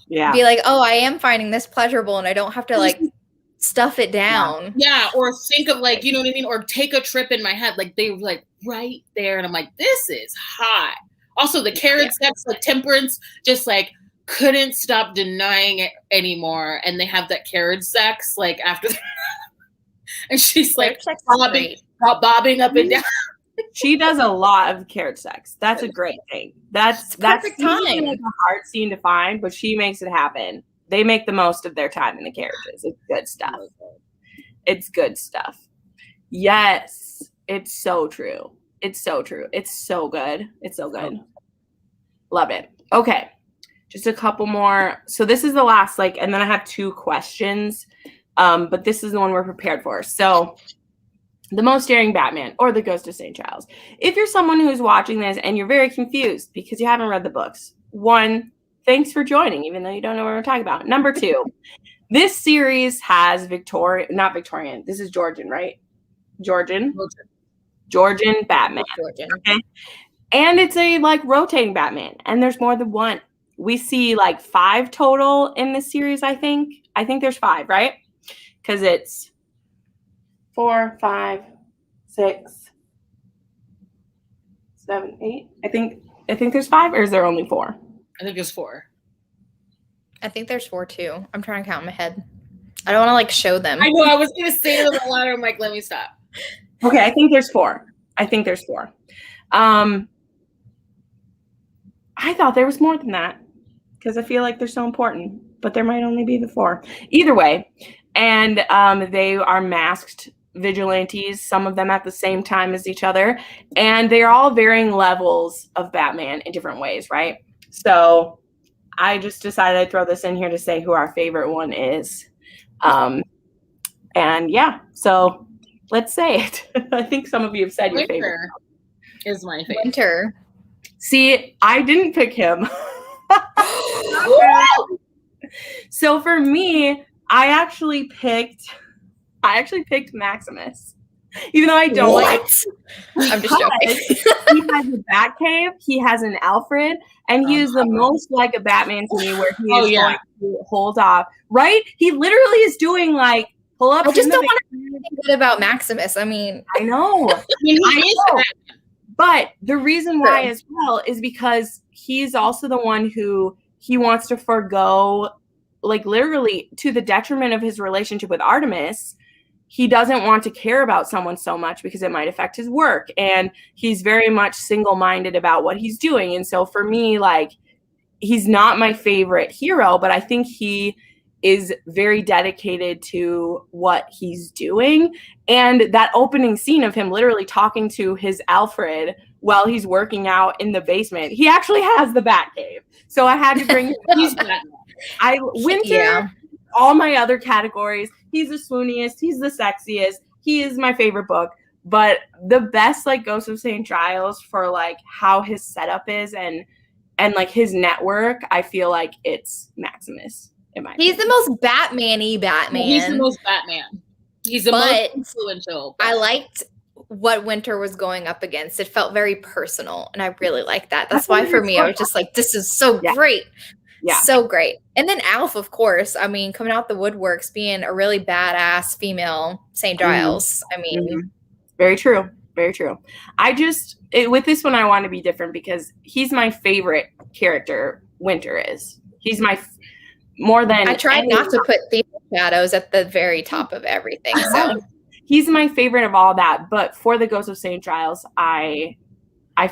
be like, oh, I am finding this pleasurable and I don't have to like stuff it down.
Yeah, or think of, like, you know what I mean? Or take a trip in my head. Like, they were like right there. And I'm like, this is hot. Also, the carrot sex, like Temperance, just like couldn't stop denying it anymore. And they have that carrot sex, like, after and she's like bobbing up and down.
She does a lot of carrot sex. That's a great thing. That's
perfect time.
Like a hard scene to find, but she makes it happen. They make the most of their time in the carriages. It's good stuff. It's good stuff. Yes, it's so true. It's so true. It's so good. It's so good. Love it. Okay, just a couple more. So this is the last, like, and then I have 2 questions, but this is the one we're prepared for. So, the most daring Batman or the Ghost of St. Giles. If you're someone who's watching this and you're very confused because you haven't read the books, 1, thanks for joining, even though you don't know what we're talking about. Number 2, this series has not Victorian. This is Georgian, right? Georgian Batman. Okay. And it's a like rotating Batman, and there's more than one. We see like 5 total in this series, I think. I think there's 5, right? Because it's 4, 5, 6, 7, 8. I think there's 5, or is there only 4?
I think there's 4.
I think there's 4 too. I'm trying to count in my head. I don't want to like show them.
I know. I was gonna say them a lot. I'm like, let me stop.
Okay, I think there's 4. I thought there was more than that because I feel like they're so important, but there might only be the 4. Either way, and they are masked vigilantes, some of them at the same time as each other, and they're all varying levels of Batman in different ways, right? So I just decided I'd throw this in here to say who our favorite one is. And yeah, so let's say it. I think some of you have said your favorite
is my favorite.
Winter.
See, I didn't pick him. So for me, I actually picked Maximus. Even though I don't like
I'm just joking.
He has a Batcave, he has an Alfred, and he is the most like a Batman to me, where he is going to hold off. Right? He literally is doing like pull-ups.
I just don't want to think good about Maximus. I mean,
I know. I know. But the reason why as well is because he's also the one who he wants to forgo, like literally to the detriment of his relationship with Artemis. He doesn't want to care about someone so much because it might affect his work. And he's very much single-minded about what he's doing. And so for me, like, he's not my favorite hero, but I think he is very dedicated to what he's doing. And that opening scene of him literally talking to his Alfred while he's working out in the basement, he actually has the Batcave. So I had to bring him up. Winter, all my other categories, he's the swooniest, he's the sexiest, he is my favorite book. But the best like Ghost of St. Giles for like how his setup is and like his network, I feel like it's Maximus.
He's the most Batman-y Batman.
He's the most Batman. He's the most influential.
I liked what Winter was going up against. It felt very personal, and I really liked that. That's why for me, I was just like, this is so great. Yeah. So great. And then Alf, of course, I mean, coming out the woodworks, being a really badass female St. Giles. I mean,
very true. Very true. With this one, I want to be different because he's my favorite character. Winter is. He's my more than.
I tried not to put the shadows at the very top of everything. So
he's my favorite of all that. But for the Ghost of St. Giles, I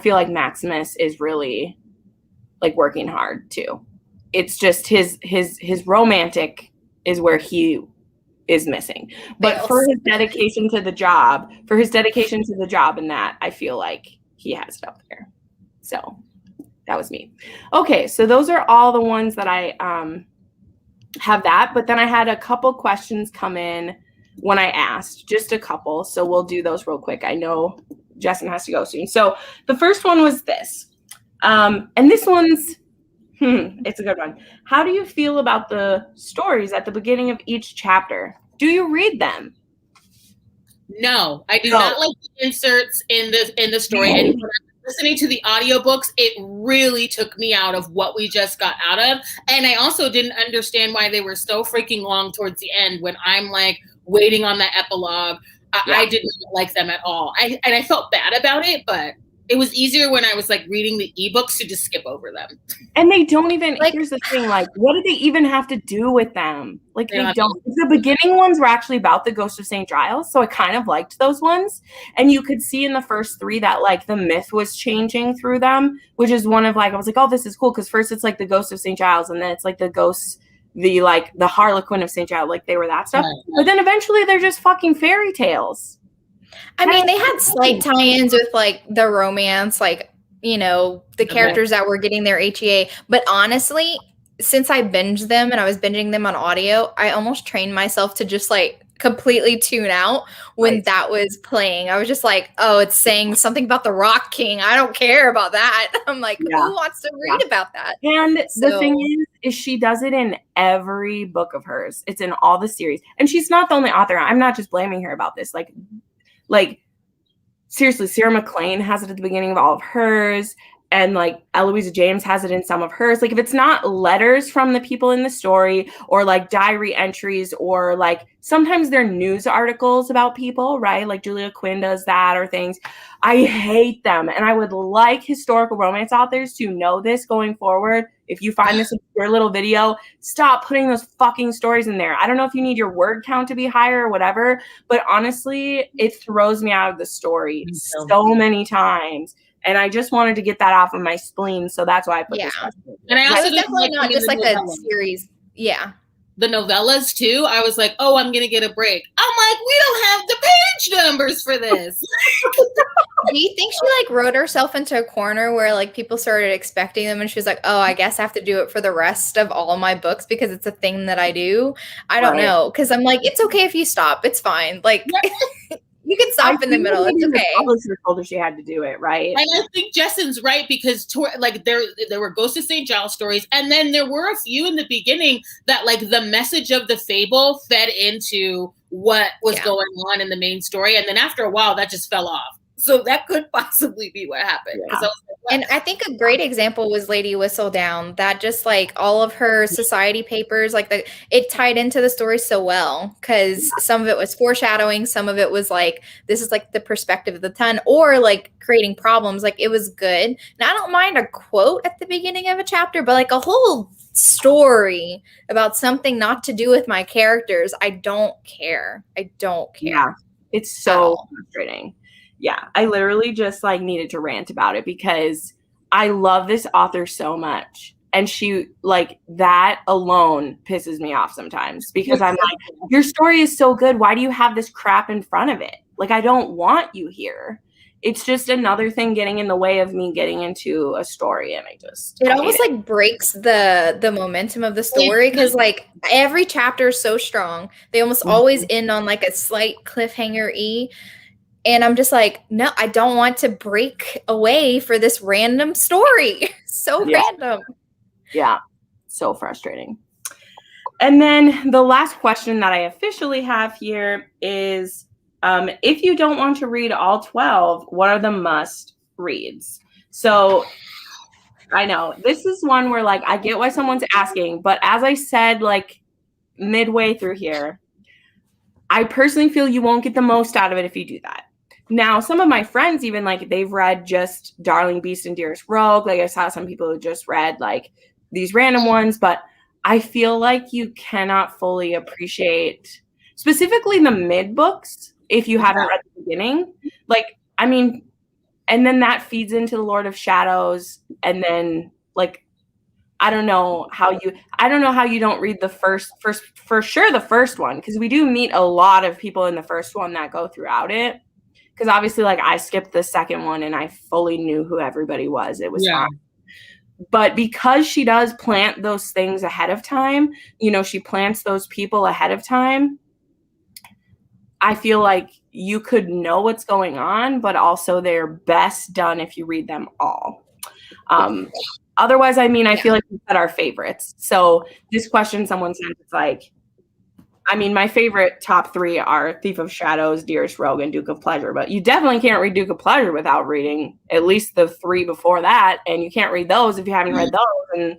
feel like Maximus is really like working hard too. It's just his romantic is where he is missing. But for his dedication to the job, and that, I feel like he has it up there. So that was me. Okay, so those are all the ones that I have that. But then I had a couple questions come in when I asked, just a couple. So we'll do those real quick. I know Jessen has to go soon. So the first one was this. And this one's, it's a good one. How do you feel about the stories at the beginning of each chapter? Do you read them?
No, I do not like the inserts in the story. And when I'm listening to the audiobooks, it really took me out of what we just got out of. And I also didn't understand why they were so freaking long towards the end when I'm like waiting on that epilogue. I didn't like them at all. I felt bad about it, but it was easier when I was like reading the ebooks to just skip over them.
And they don't even, like, here's the thing, like, what do they even have to do with them? Like, they don't. The beginning ones were actually about the Ghost of St. Giles, so I kind of liked those ones. And you could see in the first 3 that, like, the myth was changing through them, which is one of, like, I was like, oh, this is cool, because first it's, like, the Ghost of St. Giles, and then it's, like, the ghosts, the Harlequin of St. Giles, like, they were that stuff. Right. But then eventually they're just fucking fairy tales.
I mean, they had slight tie-ins with, like, the romance, like, you know, the characters that were getting their HEA. But honestly, since I binged them and I was binging them on audio, I almost trained myself to just, like, completely tune out when that was playing. I was just like, oh, it's saying something about the Rock King. I don't care about that. I'm like, who wants to read about that?
And the thing is she does it in every book of hers. It's in all the series. And she's not the only author. I'm not just blaming her about this. Like, seriously, Sarah McLean has it at the beginning of all of hers, and, like, Eloisa James has it in some of hers. Like, if it's not letters from the people in the story, or, like, diary entries, or, like, sometimes they're news articles about people, right? Like, Julia Quinn does that, or things. I hate them, and I would like historical romance authors to know this going forward. If you find this obscure little video, stop putting those fucking stories in there. I don't know if you need your word count to be higher or whatever, but honestly, it throws me out of the story so many times. And I just wanted to get that off of my spleen, so that's why I put this question.
And I also
definitely not just like a series. Yeah.
The novellas too. I was like, oh, I'm gonna get a break. I'm like, we don't have the page numbers for this.
Do you think she, like, wrote herself into a corner where, like, people started expecting them and she was like, oh, I guess I have to do it for the rest of all my books because it's a thing that I do? I don't know. Because I'm like, it's okay if you stop. It's fine. Like, you can stop in the middle. It's okay.
The publisher told her she had to do it, right?
And I think Jessen's right, because like there were Ghost of St. Giles stories, and then there were a few in the beginning that, like, the message of the fable fed into what was going on in the main story, and then after a while that just fell off. So that could possibly be what happened.
Yeah.
And I think a great example was Lady Whistledown. That just, like, all of her society papers, like, it tied into the story so well, because some of it was foreshadowing, some of it was like, this is, like, the perspective of the ton, or, like, creating problems. Like, it was good. And I don't mind a quote at the beginning of a chapter, but, like, a whole story about something not to do with my characters, I don't care.
Yeah, it's so frustrating. Yeah, I literally just, like, needed to rant about it because I love this author so much. And she, like, that alone pisses me off sometimes because I'm like, your story is so good. Why do you have this crap in front of it? Like, I don't want you here. It's just another thing getting in the way of me getting into a story. And
it almost like breaks the momentum of the story because, like, every chapter is so strong. They almost always end on, like, a slight cliffhanger-y. And I'm just like, no, I don't want to break away for this random story. So random.
Yeah. So frustrating. And then the last question that I officially have here is, if you don't want to read all 12, what are the must reads? So I know this is one where, like, I get why someone's asking, but as I said, like, midway through here, I personally feel you won't get the most out of it if you do that. Now, some of my friends, even, like, they've read just Darling Beast and Dearest Rogue. Like, I saw some people who just read, like, these random ones, but I feel like you cannot fully appreciate specifically the mid books if you haven't read the beginning. Like, I mean, and then that feeds into the Lord of Shadows, and then, like, I don't know how you don't read the first for sure the first one, because we do meet a lot of people in the first one that go throughout it. Because obviously, like, I skipped the second one and I fully knew who everybody was. It was fine. But because she does plant those things ahead of time, you know, she plants those people ahead of time, I feel like you could know what's going on, but also they're best done if you read them all. Otherwise, I mean, I feel like we said our favorites. So this question someone sent, it's like, I mean, my favorite top 3 are Thief of Shadows, Dearest Rogue, and Duke of Pleasure. But you definitely can't read Duke of Pleasure without reading at least the 3 before that. And you can't read those if you haven't read those. And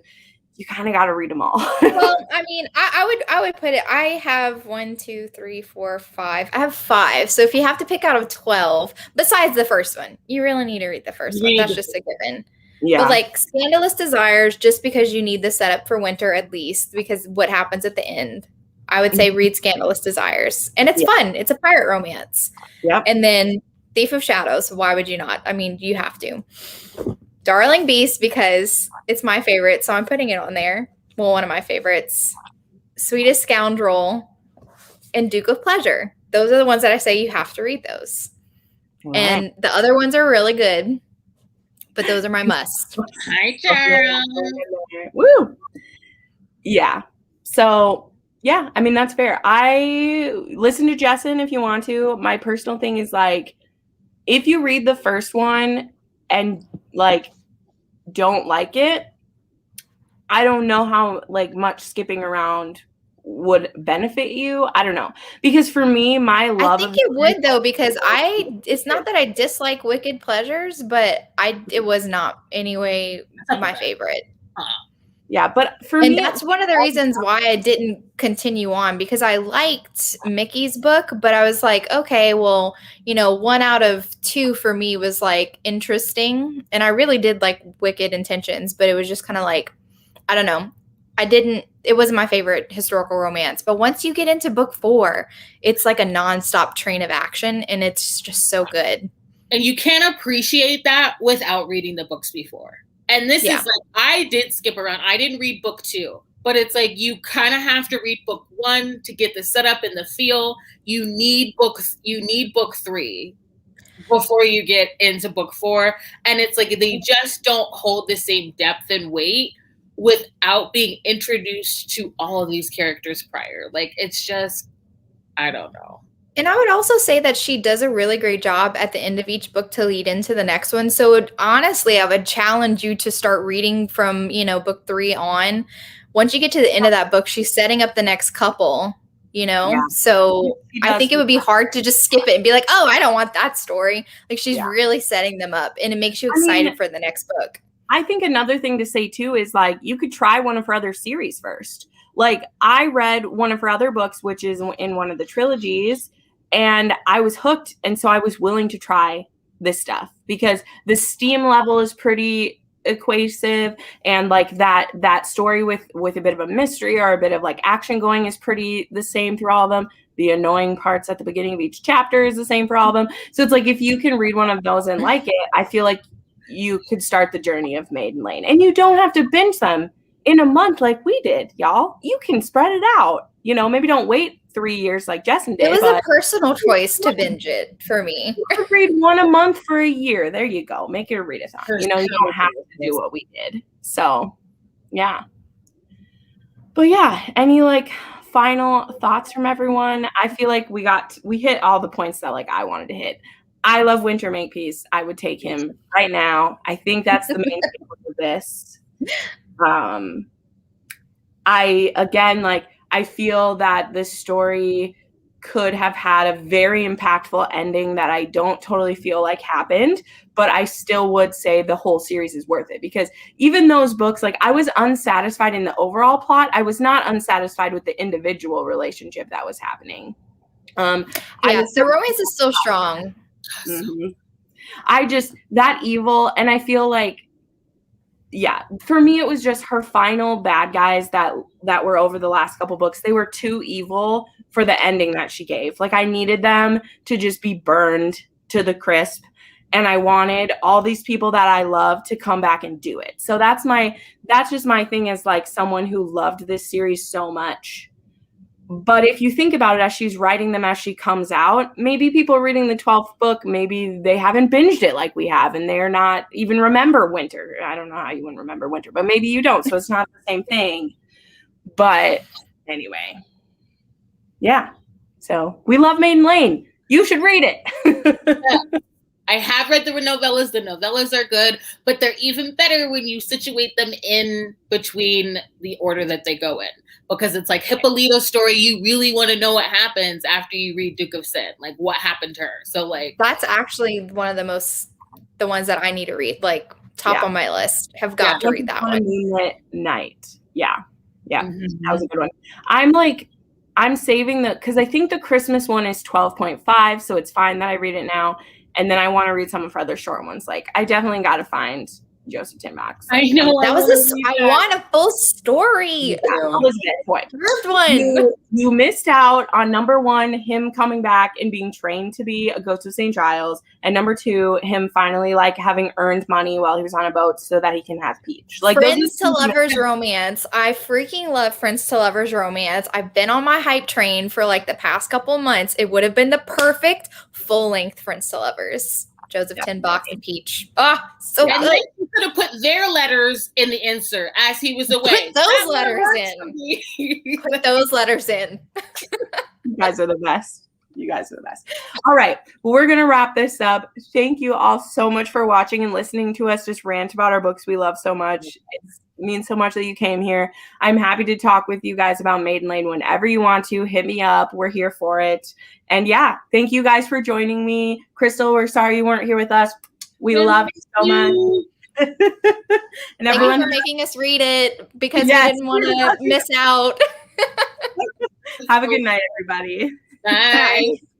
you kind of got to read them all.
Well, I mean, I would put it, I have 1, 2, 3, 4, 5. I have 5. So if you have to pick out of 12, besides the first one, you really need to read the first one. That's just a given. Yeah. But like Scandalous Desires, just because you need the setup for winter at least, because what happens at the end, I would say read Scandalous Desires. And it's fun. It's a pirate romance. Yep. And then Thief of Shadows. Why would you not? I mean, you have to. Darling Beast, because it's my favorite, so I'm putting it on there. Well, one of my favorites. Sweetest Scoundrel and Duke of Pleasure. Those are the ones that I say you have to read those. Wow. And the other ones are really good, but those are my musts.
Hi, Cheryl.
Woo! Yeah. So, yeah, I mean, that's fair. I listen to Jessin if you want to. My personal thing is like, if you read the first one and like don't like it, I don't know how like much skipping around would benefit you. I don't know, because for me, my love,
I think it would though, because it's not that I dislike Wicked Pleasures, but it was not anyway my favorite.
Yeah, but for me,
and that's one of the reasons why I didn't continue on, because I liked Mickey's book, but I was like, okay, well, 1 out of 2 for me was like interesting, and I really did like Wicked Intentions, but it was just kind of like, I don't know, it wasn't my favorite historical romance. But once you get into book 4, it's like a nonstop train of action, and it's just so good.
And you can't appreciate that without reading the books before. And this is like, I did skip around. I didn't read book 2, but it's like you kind of have to read book 1 to get the setup and the feel. You need book 3 before you get into book 4. And it's like they just don't hold the same depth and weight without being introduced to all of these characters prior. Like, it's just, I don't know.
And I would also say that she does a really great job at the end of each book to lead into the next one. So honestly, I would challenge you to start reading from, book 3 on. Once you get to the end of that book, she's setting up the next couple, So I think it would be hard to just skip it and be like, oh, I don't want that story. Like, she's really setting them up, and it makes you excited for the next book.
I think another thing to say too is like, you could try one of her other series first. Like, I read one of her other books, which is in one of the trilogies, and I was hooked. And so I was willing to try this stuff because the steam level is pretty equasive. And like that story with a bit of a mystery or a bit of like action going is pretty the same through all of them. The annoying parts at the beginning of each chapter is the same for all of them. So it's like, if you can read one of those and like it, I feel like you could start the journey of Maiden Lane, and you don't have to binge them in a month like we did, y'all. You can spread it out. Maybe don't wait 3 years like Jessin did.
It was a personal choice to binge it for me.
Read one a month for a year. There you go. Make it a readathon. You don't have to do what we did. So, yeah. But yeah, any like final thoughts from everyone? I feel like we hit all the points that like I wanted to hit. I love Winter Makepeace. I would take him right now. I think that's the main thing of this. I feel that this story could have had a very impactful ending that I don't totally feel like happened, but I still would say the whole series is worth it, because even those books, like, I was unsatisfied in the overall plot. I was not unsatisfied with the individual relationship that was happening.
The romance is so strong.
Mm-hmm. That evil, and I feel like, yeah, for me, it was just her final bad guys that were over the last couple books. They were too evil for the ending that she gave. Like, I needed them to just be burned to the crisp. And I wanted all these people that I love to come back and do it. So that's just my thing, as like someone who loved this series so much. But if you think about it, as she's writing them as she comes out, maybe people reading the 12th book, maybe they haven't binged it like we have, and they're not even remember winter. I don't know how you wouldn't remember winter, but maybe you don't. So it's not the same thing. But anyway, yeah. So we love Maiden Lane. You should read it.
Yeah. I have read the novellas. The novellas are good, but they're even better when you situate them in between the order that they go in. Because it's like Hippolyta's story, you really want to know what happens after you read Duke of Sin. Like, what happened to her? So, like...
That's actually one of the ones that I need to read. Like, top on my list. Have got to read that one.
Moonlit Night. Yeah. Yeah. That was a good one. I'm saving because I think the Christmas one is 12.5, so it's fine that I read it now. And then I want to read some of her other short ones. Like, I definitely got to find Joseph Timbach.
I know.
That was I want a full story.
Yeah, Elizabeth, point.
First one.
You missed out on number 1, him coming back and being trained to be a ghost of St. Giles. And number 2, him finally like having earned money while he was on a boat so that he can have Peach. Like
Friends to Lovers romance. I freaking love Friends to Lovers romance. I've been on my hype train for like the past couple months. It would have been the perfect full-length Friends to Lovers. Joseph Timbach and Peach. Oh, so good.
Like, you could have put their letters in the insert as he was away.
Put those letters in. Put those letters in.
You guys are the best. You guys are the best. All right. Well, we're going to wrap this up. Thank you all so much for watching and listening to us just rant about our books we love so much. It means so much that you came here. I'm happy to talk with you guys about Maiden Lane whenever you want to. Hit me up. We're here for it. And yeah, thank you guys for joining me. Crystal, we're sorry you weren't here with us. We love you so much. And
thank you for making us read it because we didn't want to miss out.
Have a good night, everybody.
Bye.